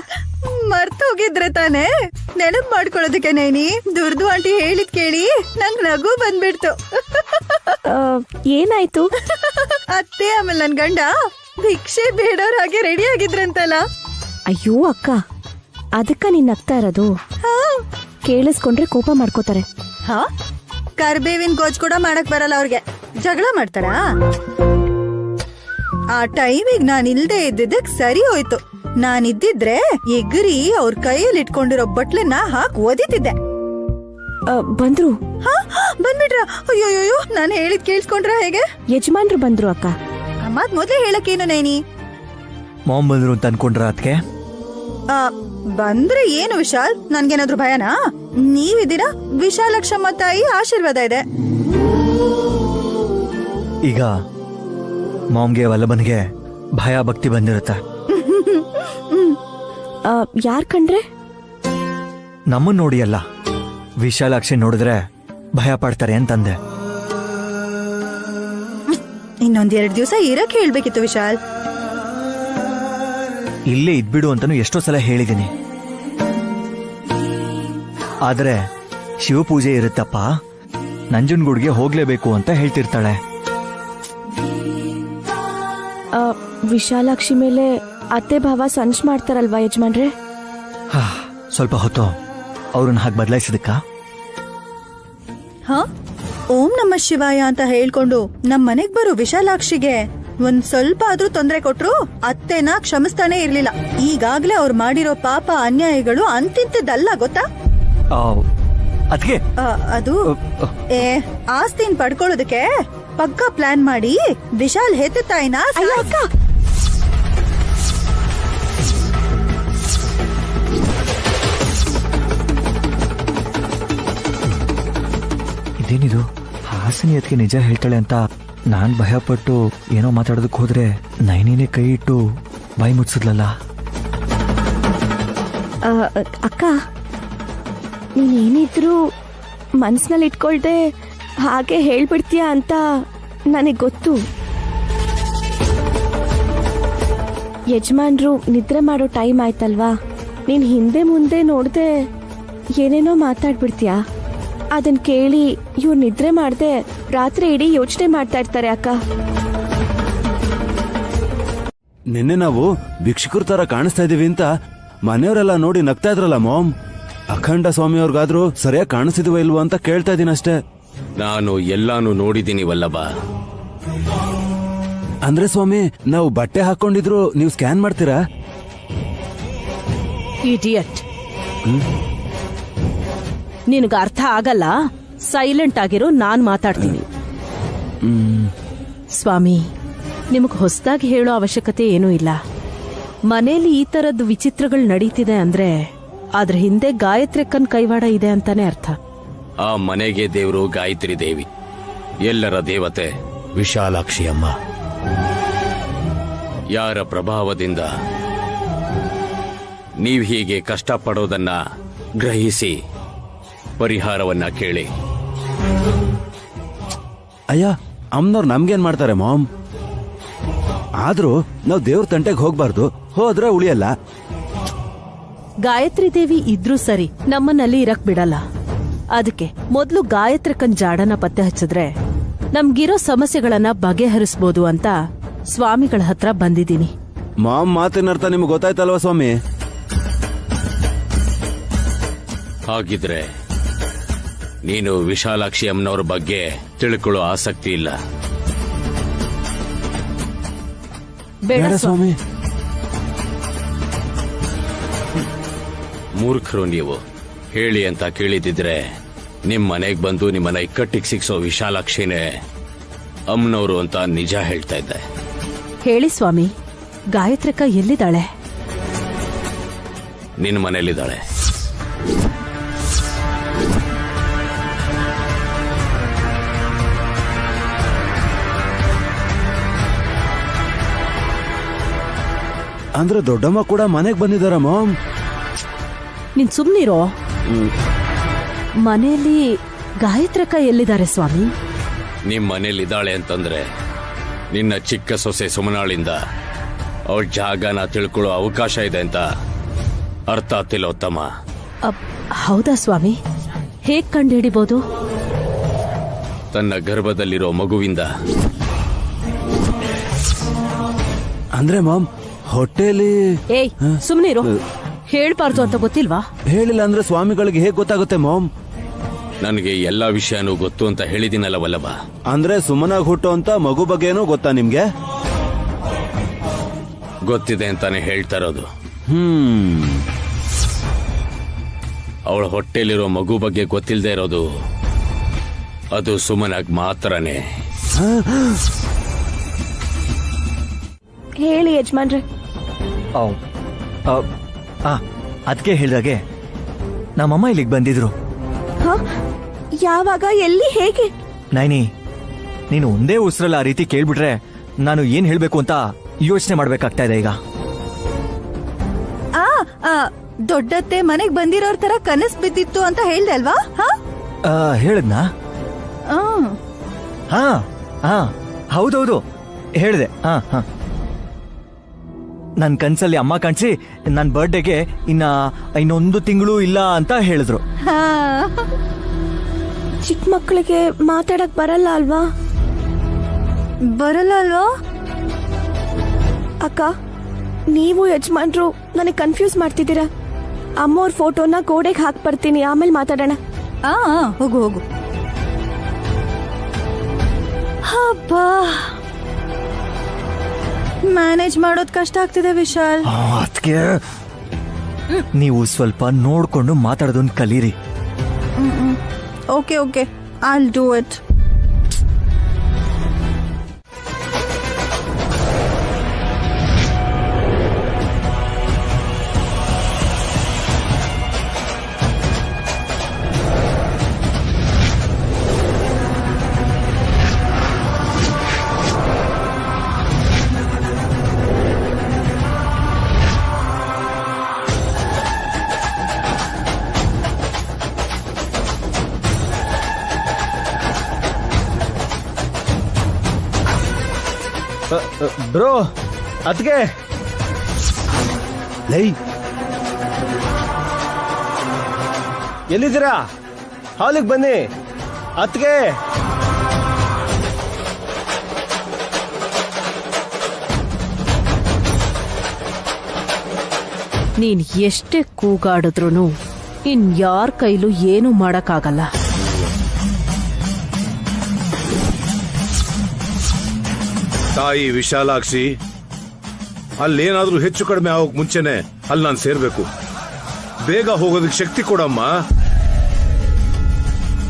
ಮರ್ತೋಗಿದ್ರೆ ತಾನೇ ನೆನಪು ಮಾಡ್ಕೊಳ್ಳೋದಕ್ಕೆ ನೈನಿ. ದುರ್ದು ಆಂಟಿ ಹೇಳಿದ್ ಕೇಳಿ ನಂಗ್ ನಗು ಬಂದ್ಬಿಡ್ತು. ಏನಾಯ್ತು? ಅತ್ತೆ ಆಮೇಲೆ ನನ್ ಗಂಡ ಭಿಕ್ಷೆ ಬೇಡೋರ್ ಹಾಗೆ ರೆಡಿ ಆಗಿದ್ರಂತಲ್ಲ. ಅಯ್ಯೋ ಅಕ್ಕ, ಅದಕ್ಕ ನೀನ್ ನಗ್ತಾ ಇರೋದು? ಕೇಳಿಸ್ಕೊಂಡ್ರೆ ಕೋಪ ಮಾಡ್ಕೋತಾರೆ. ಹಾ, ಕರ್ಬೇವಿನ ಗೋಜ್ ಕೂಡ ಮಾಡಕ್ ಬರಲ್ಲ ಅವ್ರಿಗೆ. ಜಗಳ ಮಾಡ್ತಾರಾ? ಆ ಟೈಮಿಗೆ ನಾನ್ ಇಲ್ದೇ ಇದ್ದಿದ್ದಕ್ ಸರಿ ಹೋಯ್ತು. ನಾನಿದ್ದಿದ್ರೆ ಎಗ್ರಿ ಅವ್ರ ಕೈಯಲ್ಲಿ ಇಟ್ಕೊಂಡಿರೋ ಬಟ್ಲನ್ನ ಹಾಕ್ ಓದಿತಿದ್ದೆ. ಬಂದ್ರು? ಬಂದ್ಬಿಟ್ರ? ಅಯ್ಯೋಯ್ಯೋ, ನಾನ್ ಹೇಳಿದ್ ಕೇಳಿಸ್ಕೊಂಡ್ರ ಹೇಗೆ? ಯಜಮಾನ್ರು ಬಂದ್ರು ಅಕ್ಕ. ಅಮ್ಮದ್ ಮೊದ್ಲೇ ಹೇಳಕ್ಕೇನು ನೈನಿ? ಮಾಮ್ ಬಂದ್ರು ಅಂತ ಅನ್ಕೊಂಡ್ರ ಅದಕ್ಕೆ? ಬಂದ್ರೆ ಏನು ವಿಶಾಲ್, ನನ್ಗೇನಾದ್ರು ಭಯನಾ? ನೀವಿದ್ದೀರಾ, ವಿಶಾಲಕ್ಷಮ್ಮ ತಾಯಿ ಆಶೀರ್ವಾದ ಇದೆ. ಈಗ ಮಾಮ್ಗೆ ವಲ್ಲಭನ್ಗೆ ಭಯ ಭಕ್ತಿ ಬಂದಿರುತ್ತೆ. ಯಾರ್ ಕಂಡ್ರೆ? ನಮ್ಮನ್ ನೋಡಿ ಅಲ್ಲ, ವಿಶಾಲಾಕ್ಷಿ ನೋಡಿದ್ರೆ ಭಯ ಪಡ್ತಾರೆ ಅಂತಂದೆ. ಇನ್ನೊಂದೆರಡು ದಿವಸ ಇರಕ್ ಹೇಳ್ಬೇಕಿತ್ತು ವಿಶಾಲ್. ಇಲ್ಲೇ ಇದ್ಬಿಡು ಅಂತಾನು ಎಷ್ಟೋ ಸಲ ಹೇಳಿದೀನಿ. ಆದ್ರೆ ಶಿವಪೂಜೆ ಇರುತ್ತಪ್ಪ, ನಂಜನಗೂಡ್ಗೆ ಹೋಗ್ಲೇಬೇಕು ಅಂತ ಹೇಳ್ತಿರ್ತಾಳೆ. ವಿಶಾಲಾಕ್ಷಿ ಮೇಲೆ ಅತ್ತೆ ಭಾವ ಸಂಚ್ ಮಾಡ್ತಾರಲ್ವಾ ಯಜಮಾನ್ರೆ? ಸ್ವಲ್ಪ ಹೊತ್ತು ಅವ್ರನ್ನ ಹಾಗೆ ಬದಲಾಯಿಸಿದಕ್ಕ? ಓಂ ನಮ ಶಿವಾಯ ಅಂತ ಹೇಳ್ಕೊಂಡು ನಮ್ ಮನೆಗ್ ಬರೋ ವಿಶಾಲಾಕ್ಷಿಗೆ ಒಂದ್ ಸ್ವಲ್ಪ ಆದ್ರೂ ತೊಂದ್ರೆ ಕೊಟ್ರು ಅತ್ತೆನ ಕ್ಷಮಿಸ್ತಾನೆ ಇರ್ಲಿಲ್ಲ. ಈಗಾಗ್ಲೇ ಅವ್ರು ಮಾಡಿರೋ ಪಾಪ ಅನ್ಯಾಯಗಳು ಅಂತಿಂತದ್ದಲ್ಲ ಗೊತ್ತಾ? ಅದ್ಕೆ ಅದು ಆಸ್ತಿನ್ ಪಡ್ಕೊಳ್ಳೋದಕ್ಕೆ ಪಕ್ಕ ಪ್ಲಾನ್ ಮಾಡಿ ವಿಶಾಲ್ ಹೆತ್ತ ತಾಯಿನ ಇದೇನಿದು? ಹಾಸಿನಿ ಅದಕ್ಕೆ ನಿಜ ಹೇಳ್ತಾಳೆ ಅಂತ ನಾನ್ ಭಯಪಟ್ಟು ಏನೋ ಮಾತಾಡೋದಕ್ಕೆ ಹೋದ್ರೆ ನೈನಿನೇ ಕೈ ಇಟ್ಟು ಬಾಯಿ ಮುಚ್ಚಿದ್ಲಲ್ಲ. ಅಕ್ಕ, ನೀನೇನಿದ್ರು ಮನ್ಸಿನಲ್ಲಿ ಇಟ್ಕೊಳ್ದೆ ಹಾಗೆ ಹೇಳ್ಬಿಡ್ತೀಯ ಅಂತ ನನಗ್ ಗೊತ್ತು. ಯಜಮಾನ್ರು ನಿದ್ರೆ ಮಾಡೋ ಟೈಮ್ ಆಯ್ತಲ್ವಾ, ನೀನ್ ಹಿಂದೆ ಮುಂದೆ ನೋಡ್ದೆ ಏನೇನೋ ಮಾತಾಡ್ಬಿಡ್ತೀಯ. ಅದನ್ ಕೇಳಿ ಇವ್ರು ನಿದ್ರೆ ಮಾಡ್ದೆ ರಾತ್ರಿ ಇಡೀ ಯೋಚನೆ ಮಾಡ್ತಾ ಇರ್ತಾರೆ ಅಕ್ಕ. ನಿನ್ನೆ ನಾವು ಭಿಕ್ಷುಕರ ತರ ಕಾಣಿಸ್ತಾ ಇದೀವಿ ಅಂತ ಮನೆಯವರೆಲ್ಲ ನೋಡಿ ನಗ್ತಾ ಇದ್ರಲ್ಲ ಮಾಮ್. ಅಖಂಡ ಸ್ವಾಮಿಯವ್ರಿಗಾದ್ರೂ ಸರಿಯಾಗಿ ಕಾಣಿಸ್ತಿದ್ವ ಇಲ್ವೋ ಅಂತ ಕೇಳ್ತಾ ಇದೀನಿ ಅಷ್ಟೇ. ನಾನು ಎಲ್ಲಾನು ನೋಡಿದ್ದೀನಿ ವಲ್ಲಭ. ಅಂದ್ರೆ ಸ್ವಾಮಿ, ನಾವು ಬಟ್ಟೆ ಹಾಕೊಂಡಿದ್ರು ನೀವು ಸ್ಕ್ಯಾನ್ ಮಾಡ್ತೀರಾ? ಇಡಿಯಟ್, ನಿನಗ ಅರ್ಥ ಆಗಲ್ಲ. ಸೈಲೆಂಟ್ ಆಗಿರೋ, ನಾನ್ ಮಾತಾಡ್ತೀನಿ. ಸ್ವಾಮಿ, ನಿಮಗ್ ಹೊಸದಾಗಿ ಹೇಳೋ ಅವಶ್ಯಕತೆ ಏನೂ ಇಲ್ಲ. ಮನೇಲಿ ಈ ತರದ್ ವಿಚಿತ್ರಗಳು ನಡೀತಿದೆ ಅಂದ್ರೆ ಅದ್ರ ಹಿಂದೆ ಗಾಯತ್ರಿಕನ್ ಕೈವಾಡ ಇದೆ ಅಂತಾನೆ ಅರ್ಥ. ಆ ಮನೆಗೆ ದೇವರು ಗಾಯತ್ರಿ ದೇವಿ, ಎಲ್ಲರ ದೇವತೆ ವಿಶಾಲಾಕ್ಷಿ ಅಮ್ಮ. ಯಾರ ಪ್ರಭಾವದಿಂದ ನೀವು ಹೀಗೆ ಕಷ್ಟಪಡೋದನ್ನ ಗ್ರಹಿಸಿ ಪರಿಹಾರವನ್ನ ಕೇಳಿ. ಅಯ್ಯ, ಅಮ್ಮನವ್ರು ನಮ್ಗೇನ್ ಮಾಡ್ತಾರೆ ಮಾಮ್? ಆದ್ರೂ ನಾವು ದೇವ್ರ ತಂಟೆಗೆ ಹೋಗ್ಬಾರ್ದು, ಹೋದ್ರೆ ಉಳಿಯಲ್ಲ. ಗಾಯತ್ರಿ ದೇವಿ ಇದ್ರೂ ಸರಿ, ನಮ್ಮನ್ನಲ್ಲಿ ಇರಕ್ ಬಿಡಲ್ಲ. ಅದಕ್ಕೆ ಮೊದ್ಲು ಗಾಯತ್ರಿಕನ್ ಜಾಡನ ಪತ್ತೆ ಹಚ್ಚಿದ್ರೆ ನಮ್ಗಿರೋ ಸಮಸ್ಯೆಗಳನ್ನ ಬಗೆಹರಿಸ್ಬೋದು ಅಂತ ಸ್ವಾಮಿಗಳ ಹತ್ರ ಬಂದಿದ್ದೀನಿ. ಮಾಮ್ ಮಾತಿನ ಅರ್ಥ ನಿಮ್ಗೆ ಗೊತ್ತಾಯ್ತಲ್ವಾ ಸ್ವಾಮಿ? ಹಾಗಿದ್ರೆ ನೀನು ವಿಶಾಲಾಕ್ಷಿ ಅಮ್ಮನವ್ರ ಬಗ್ಗೆ ತಿಳ್ಕೊಳ್ಳೋ ಆಸಕ್ತಿ ಇಲ್ಲ. ಬೇಡ ಸ್ವಾಮಿ. ಮೂರ್ಖರು ನೀವು. ಹೇಳಿ ಅಂತ ಕೇಳಿದಿದ್ರೆ ನಿಮ್ ಮನೆಗ್ ಬಂದು ನಿಮ್ಮನ್ನ ಇಕ್ಕಟ್ಟಿಗೆ ಸಿಕ್ಸೋ ವಿಶಾಲಾಕ್ಷಿನೇ ಅಮ್ಮನವರು ಅಂತ ನಿಜ ಹೇಳ್ತಾ ಇದ್ದೆ. ಹೇಳಿ ಸ್ವಾಮಿ, ಗಾಯತ್ರಿಕ ಎಲ್ಲಿದ್ದಾಳೆ? ನಿನ್ ಮನೇಲಿದ್ದಾಳೆ. ಅಂದ್ರೆ ದೊಡ್ಡಮ್ಮ ಕೂಡ ಮನೆಗ್ ಬಂದಿದಾರ ಮಾಮ್? ನೀನ್ ಸುಮ್ನಿರೋ. ಮನೆಯಲ್ಲಿ ಗಾಯತ್ರಿಕ ಎಲ್ಲಿದ್ದಾರೆ ಸ್ವಾಮಿ? ನಿಮ್ ಮನೇಲಿದ್ದಾಳೆ ಅಂತಂದ್ರೆ ನಿನ್ನ ಚಿಕ್ಕ ಸೊಸೆ ಸುಮನಾಳಿಂದ ಅವಳ ಜಾಗನ ತಿಳ್ಕೊಳ್ಳೋ ಅವಕಾಶ ಇದೆ ಅಂತ ಅರ್ಥ ಆಗ್ತಿಲ್ಲ ಉತ್ತಮ. ಹೌದಾ ಸ್ವಾಮಿ? ಹೇಗ್ ಕಂಡುಹಿಡಿಬಹುದು? ತನ್ನ ಗರ್ಭದಲ್ಲಿರೋ ಮಗುವಿಂದ. ಅಂದ್ರೆ ಮಾಮ್ ಹೊಟ್ಟೆಲಿ... ಏಯ್ ಸುಮ್ನಿರು. ಹೇಳ್ಬಾರ್ದು ಅಂತ ಗೊತ್ತಿಲ್ವಾ? ಹೇಳಿಲ್ಲ ಅಂದ್ರೆ ಸ್ವಾಮಿಗಳಿಗೆ ಹೇಗ್ ಗೊತ್ತಾಗುತ್ತೆ ಮಾಮ್? ನನಗೆ ಎಲ್ಲಾ ವಿಷಯನೂ ಗೊತ್ತು ಅಂತ ಹೇಳಿದಿನಲ್ಲ ವಲ್ಲಭ. ಅಂದ್ರೆ ಸುಮ್ಮನಾಗ್ ಹುಟ್ಟು ಅಂತ ಮಗು ಬಗ್ಗೆನೂ ಗೊತ್ತಾ ನಿಮ್ಗೆ? ಗೊತ್ತಿದೆ ಅಂತಾನೆ ಹೇಳ್ತಾ ಇರೋದು. ಅವಳ ಹೊಟ್ಟೆಲಿರೋ ಮಗು ಬಗ್ಗೆ ಗೊತ್ತಿಲ್ಲದೆ ಇರೋದು ಅದು ಸುಮನಾಗ್ ಮಾತ್ರನೇ. ಹೇಳಿ ಯಜಮಾನ್ರೆ. ಅದಕ್ಕೆ ಹೇಳಿದಾಗೆ ನಮ್ಮಮ್ಮ ಇಲ್ಲಿಗೆ ಬಂದಿದ್ರು. ಯಾವಾಗ, ಎಲ್ಲಿ, ಹೇಗೆ? ನೈನಿ, ನೀನು ಒಂದೇ ಉಸಿರಲ್ಲ ಆ ರೀತಿ ಕೇಳ್ಬಿಟ್ರೆ ನಾನು ಏನ್ ಹೇಳ್ಬೇಕು ಅಂತ ಯೋಚನೆ ಮಾಡ್ಬೇಕಾಗ್ತಾ ಇದೆ ಈಗ. ದೊಡ್ಡತ್ತೆ ಮನೆಗ್ ಬಂದಿರೋರ್ ತರ ಕನಸ್ ಬಿದ್ದಿತ್ತು ಅಂತ ಹೇಳ್ದೆ ಅಲ್ವಾ? ಹೇಳದ್ನಾ? ಹೌದೌದು ಹೇಳ್ದೆ. ನನ್ ಕನ್ಸಲ್ಲಿ ಅಮ್ಮ ಕಾಣಿಸಿ ನನ್ ಬರ್ಡೇಗೆ ಇನ್ನೊಂದು ತಿಂಗಳು ಇಲ್ಲ ಅಂತ ಹೇಳಿದ್ರು. ಚಿಕ್ಕ ಮಕ್ಕಳಿಗೆ ಮಾತಾಡಕ್ ಬರಲ್ಲ ಅಲ್ವಾ? ಬರಲ್ಲ ಅಲ್ವಾ? ಅಕ್ಕ, ನೀವು ಯಜಮಾನ್ರು ನನಗೆ ಕನ್ಫ್ಯೂಸ್ ಮಾಡ್ತಿದ್ದೀರಾ. ಅಮ್ಮೋರ್ ಫೋಟೋನ ಗೋಡೆಗೆ ಹಾಕ್ ಬರ್ತೀನಿ, ಆಮೇಲೆ ಮಾತಾಡೋಣ. ಹೋಗು ಹೋಗು. ಹಬ್ಬಾ, ಮ್ಯಾನೇಜ್ ಮಾಡೋದ್ ಕಷ್ಟ ಆಗ್ತಿದೆ ವಿಶಾಲ್. ಅದಕ್ಕೆ ನೀವು ಸ್ವಲ್ಪ ನೋಡ್ಕೊಂಡು ಮಾತಾಡೋದನ್ನ ಕಲೀರಿ. Okay okay, I'll do it. Bro, ಅದಕ್ಕೆ ಎಲ್ಲಿದ್ದೀರಾ? ಹಾಲಿಗೆ ಬನ್ನಿ. ಅದಕ್ಕೆ ನೀನ್ ಎಷ್ಟೇ ಕೂಗಾಡಿದ್ರು ಇನ್ಯಾರ ಕೈಲೂ ಏನು ಮಾಡಕ್ಕಾಗಲ್ಲ. ತಾಯಿ ವಿಶಾಲಾಕ್ಷಿ, ಅಲ್ಲೇನಾದ್ರೂ ಹೆಚ್ಚು ಕಡಿಮೆ ಆಗೋಕ್ ಮುಂಚೆನೆ ಅಲ್ಲಿ ನಾನು ಸೇರ್ಬೇಕು. ಬೇಗ ಹೋಗೋದಕ್ಕೆ ಶಕ್ತಿ ಕೊಡಮ್ಮ.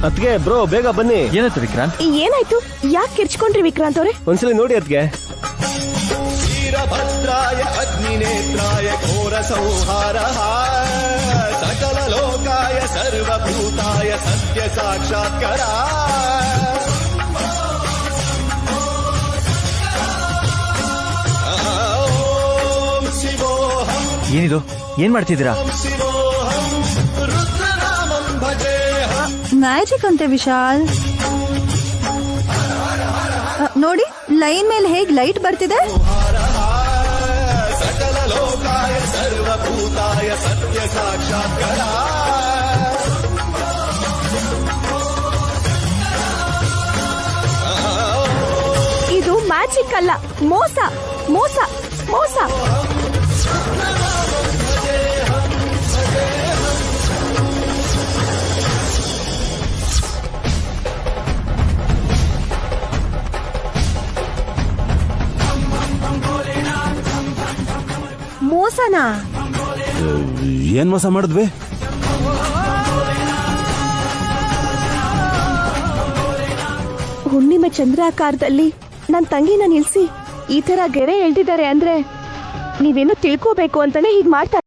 ಅದ್ಗೆ ಬ್ರೋ, ಬೇಗ ಬನ್ನಿ. ಏನಾಯ್ತು ವಿಕ್ರಾಂತ್? ಏನಾಯ್ತು? ಯಾಕೆ ಕಿರ್ಚ್ಕೊಂಡ್ರಿ ವಿಕ್ರಾಂತ್ ಅವ್ರೆ? ಒಂದ್ಸಲ ನೋಡಿ ಅದ್ಗೆ. ವೀರಭದ್ರಾಯ ಅಗ್ನಿನೇತ್ರಾಯ ಘೋರ ಸಂಹಾರ ಸರ್ವಭೂತಾಯ ಸತ್ಯ ಸಾಕ್ಷಾತ್ಕಾರ ಓಂ ಶಿವೋಹಂ ಏನಿದು ಏನ್ ಮಾಡ್ತಿದ್ದೀರಾ? ಶಿವೋಹಂ ರುದ್ರನಾಮಂ ಭಜೇಹಂ. ಮ್ಯಾಜಿಕ್ ಅಂತೆ ವಿಶಾಲ್. ನೋಡಿ ಲೈನ್ ಮೇಲೆ ಹೇಗ್ ಲೈಟ್ ಬರ್ತಿದೆ. ಸಕಲ ಲೋಕಾಯ ಸರ್ವಭೂತಾಯ ಸತ್ಯ ಸಾಕ್ಷಾತ್ಕಾರ ಇದು ಮ್ಯಾಜಿಕ್ ಅಲ್ಲ, ಮೋಸ ಮೋಸ ಮೋಸ. ಮೋಸನಾ? ಏನ್ ಮೋಸ ಮಾಡಿದ್ವಿ? ಹುಣ್ಣಿಮೆ ಚಂದ್ರಾಕಾರದಲ್ಲಿ ನನ್ನ ತಂಗಿನ ನಿಲ್ಸಿ ಈ ತರ ಗೆರೆ ಎಳ್ದಿದ್ದಾರೆ ಅಂದ್ರೆ ನೀವೇನು ತಿಳ್ಕೋಬೇಕು ಅಂತಾನೆ ಹೀಗ್ ಮಾಡ್ತಾರೆ.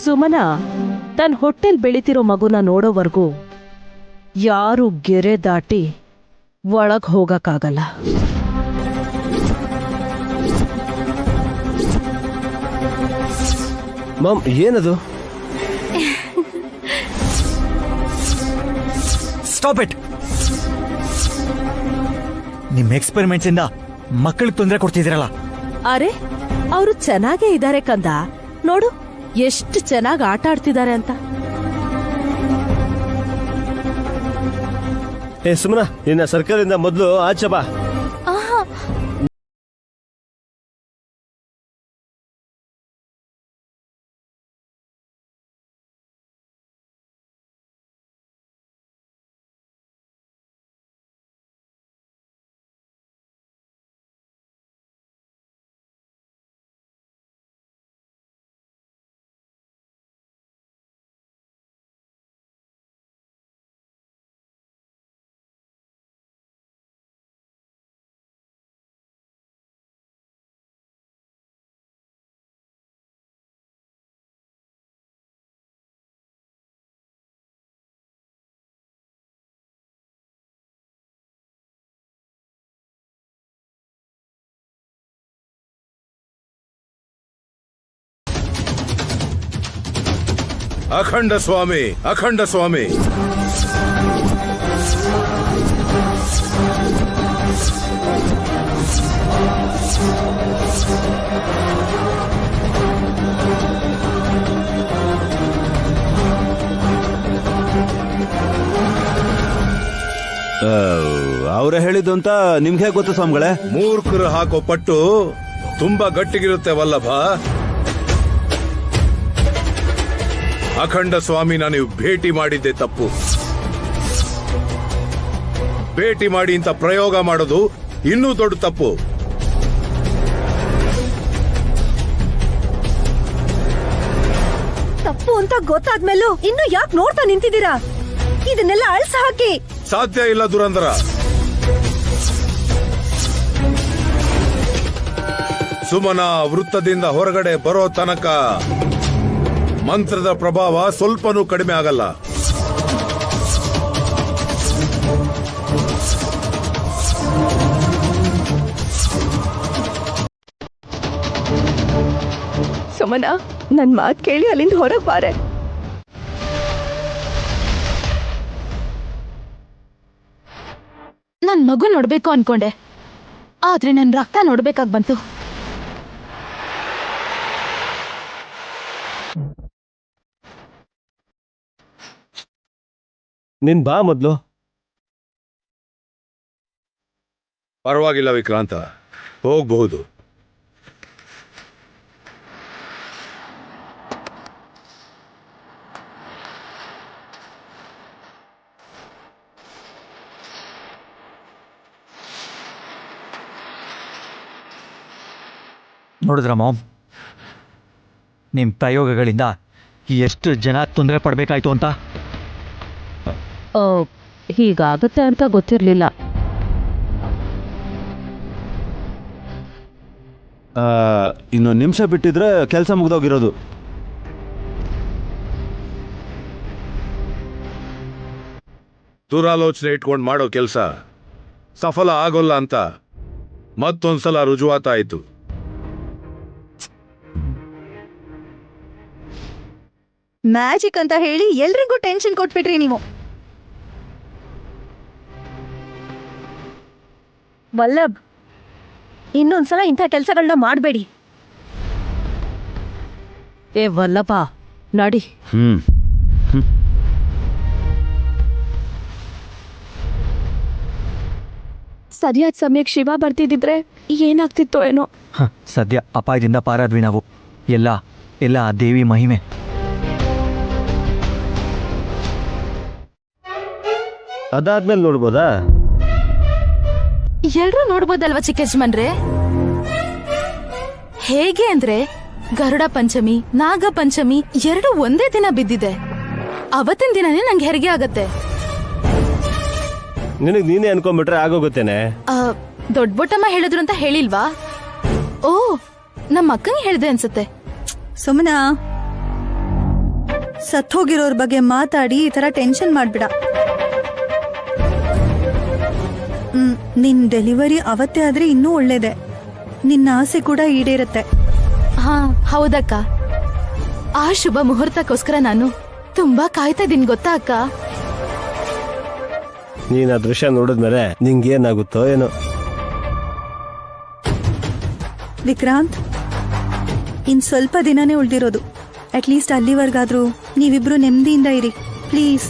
ಸುಮನ ತನ್ನ ಹೊಟ್ಟೆಲ್ ಬೆಳಿತಿರೋ ಮಗುನ ನೋಡೋವರೆಗೂ ಯಾರು ಗೆರೆ ದಾಟಿ ಒಳಗ್ ಹೋಗಕ್ಕಾಗಲ್ಲ. ಮಾಮ್, ಏನದು? Stop it. ನಿಮ್ ಎಕ್ಸ್ಪೆರಿಮೆಂಟ್ಸ್ ಇಂದ ಮಕ್ಕಳಿಗೆ ತೊಂದರೆ ಕೊಡ್ತಿದ್ದೀರಲ್ಲ. ಅರೆ, ಅವರು ಚೆನ್ನಾಗೇ ಇದ್ದಾರೆ ಕಂದ. ನೋಡು ಎಷ್ಟು ಚೆನ್ನಾಗಿ ಆಟ ಆಡ್ತಿದ್ದಾರೆ ಅಂತ. ಏ ಸುಮನ, ನಿನ್ನ ಸರ್ಕಲಿಂದ ಮೊದಲು ಆಚೆ ಬಾ. ಅಖಂಡ ಸ್ವಾಮಿ, ಅಖಂಡ ಸ್ವಾಮಿ. ಅವರೇ ಹೇಳಿದ್ದು ಅಂತ ನಿಮ್ಗೆ ಗೊತ್ತು ಸ್ವಾಮಿಗಳೇ? ಮೂರ್ಖರು ಹಾಕೋ ಪಟ್ಟು ತುಂಬಾ ಗಟ್ಟಿಗಿರುತ್ತೆ ವಲ್ಲಭ. ಅಖಂಡ ಸ್ವಾಮಿನ ನೀವು ಭೇಟಿ ಮಾಡಿದ್ದೆ ತಪ್ಪು. ಭೇಟಿ ಮಾಡಿ ಇಂಥ ಪ್ರಯೋಗ ಮಾಡೋದು ಇನ್ನೂ ದೊಡ್ಡ ತಪ್ಪು. ತಪ್ಪು ಅಂತ ಗೊತ್ತಾದ್ಮೇಲೂ ಇನ್ನು ಯಾಕೆ ನೋಡ್ತಾ ನಿಂತಿದ್ದೀರಾ? ಇದನ್ನೆಲ್ಲ ಅಳ್ಸ ಹಾಕಿ. ಸಾಧ್ಯ ಇಲ್ಲ ದುರಂದರ. ಸುಮನ ವೃತ್ತದಿಂದ ಹೊರಗಡೆ ಬರೋ ತನಕ ಮಂತ್ರದ ಪ್ರಭಾವ ಸ್ವಲ್ಪನೂ ಕಡಿಮೆ ಆಗಲ್ಲ. ಸುಮನ, ನನ್ ಮಾತ್ ಕೇಳಿ ಅಲ್ಲಿಂದ ಹೊರಗ್ ಬಾರೆ. ನನ್ ಮಗು ನೋಡ್ಬೇಕು ಅನ್ಕೊಂಡೆ, ಆದ್ರೆ ನನ್ ರಕ್ತ ನೋಡ್ಬೇಕಾಗ್ ಬಂತು. ನಿನ್ ಬಾ ಮೊದ್ಲು. ಪರವಾಗಿಲ್ಲ ವಿಕ್ರಾಂತ, ಹೋಗಬಹುದು. ನೋಡಿದ್ರ ಮಾಮ್, ನಿಮ್ಮ ಪ್ರಯೋಗಗಳಿಂದ ಎಷ್ಟು ಜನ ತೊಂದರೆ ಪಡಬೇಕಾಯ್ತು ಅಂತ. ಹೀಗಾಗುತ್ತೆ ಅಂತ ಗೊತ್ತಿರ್ಲಿಲ್ಲ. ಇನ್ನೊಂದು ನಿಮಿಷ ಬಿಟ್ಟಿದ್ರೆ ಕೆಲಸ ಮುಗ್ದೋಗಿರೋದು. ದುರಾಲೋಚನೆ ಇಟ್ಕೊಂಡು ಮಾಡೋ ಕೆಲಸ ಸಫಲ ಆಗೋಲ್ಲ ಅಂತ ಮತ್ತೊಂದ್ಸಲ ರುಜುವಾತಾಯಿತು. ಮ್ಯಾಜಿಕ್ ಅಂತ ಹೇಳಿ ಎಲ್ರಿಗೂ ಟೆನ್ಷನ್ ಕೊಟ್ಬಿಟ್ರಿ ನೀವು. ವಲ್ಲಭ್, ಇನ್ನೊಂದ್ಸಲ ಇಂಥ ಕೆಲಸಗಳನ್ನ ಮಾಡಬೇಡಿ. ಏ ವಲ್ಲಭ, ನಡಿ. ಸರಿಯಾದ ಸಮಯಕ್ಕೆ ಶಿವ ಬರ್ತಿದ್ದಿದ್ರೆ ಏನಾಗ್ತಿತ್ತೋ ಏನೋ. ಸದ್ಯ ಅಪಾಯದಿಂದ ಪಾರಾದ್ವಿ ನಾವು. ಎಲ್ಲ ಆ ದೇವಿ ಮಹಿಮೆ. ಅದಾದ್ಮೇಲೆ ನೋಡ್ಬೋದಾ? ಎಲ್ರೂ ನೋಡ್ಬೋದಲ್ವಾ ಚಿಕ್ಕ ಯಜಮಾನ್ರೆ? ಹೇಗೆ ಅಂದ್ರೆ ಗರುಡ ಪಂಚಮಿ, ನಾಗ ಪಂಚಮಿ ಎರಡು ಒಂದೇ ದಿನ ಬಿದ್ದಿದೆ. ಅವತ್ತಿನ ದಿನನೇ ನಂಗೆ ಹೆರಿಗೆ ಆಗತ್ತೆ. ನಿನಗ್ ನೀನೇ ಅನ್ಕೊಂಡ್ಬಿಟ್ರೆ ಆಗೋಗುತ್ತೇನೆ. ದೊಡ್ಡ ಬೊಟ್ಟಮ್ಮ ಹೇಳಿದ್ರು ಅಂತ ಹೇಳಿಲ್ವಾ? ಓ, ನಮ್ಮ ಅಕ್ಕಂಗೆ ಹೇಳಿದೆ ಅನ್ಸುತ್ತೆ. ಸುಮ್ಮನ ಸತ್ತೋಗಿರೋರ್ ಬಗ್ಗೆ ಮಾತಾಡಿ ಈ ತರ ಟೆನ್ಷನ್ ಮಾಡ್ಬಿಡ. ನಿನ್ ಡೆಲಿವರಿ ಅವತ್ತೇ ಆದ್ರೆ ಇನ್ನೂ ಒಳ್ಳೇದೆ. ನಿನ್ನ ಆಸೆ ಕೂಡ ಈಡೇರುತ್ತೆ. ಹಾ ಹೌದಕ್ಕ. ಆ ಶುಭ ಮುಹೂರ್ತಕ್ಕೋಸ್ಕರ ನಾನು ತುಂಬಾ ಕಾಯ್ತಾ ಇದೀನಿ, ಗೊತ್ತಾ ಅಕ್ಕ? ನೀನ್ ಆ ದೃಶ್ಯ ನೋಡಿದ್ಮೇಲೆ ನಿಂಗೇನಾಗುತ್ತೋ ಏನೋ. ವಿಕ್ರಾಂತ್, ಇನ್ ಸ್ವಲ್ಪ ದಿನನೇ ಉಳ್ದಿರೋದು. ಅಟ್ಲೀಸ್ಟ್ ಅಲ್ಲಿವರೆಗಾದ್ರೂ ನೀವಿಬ್ರು ನೆಮ್ಮದಿಯಿಂದ ಇರಿ ಪ್ಲೀಸ್.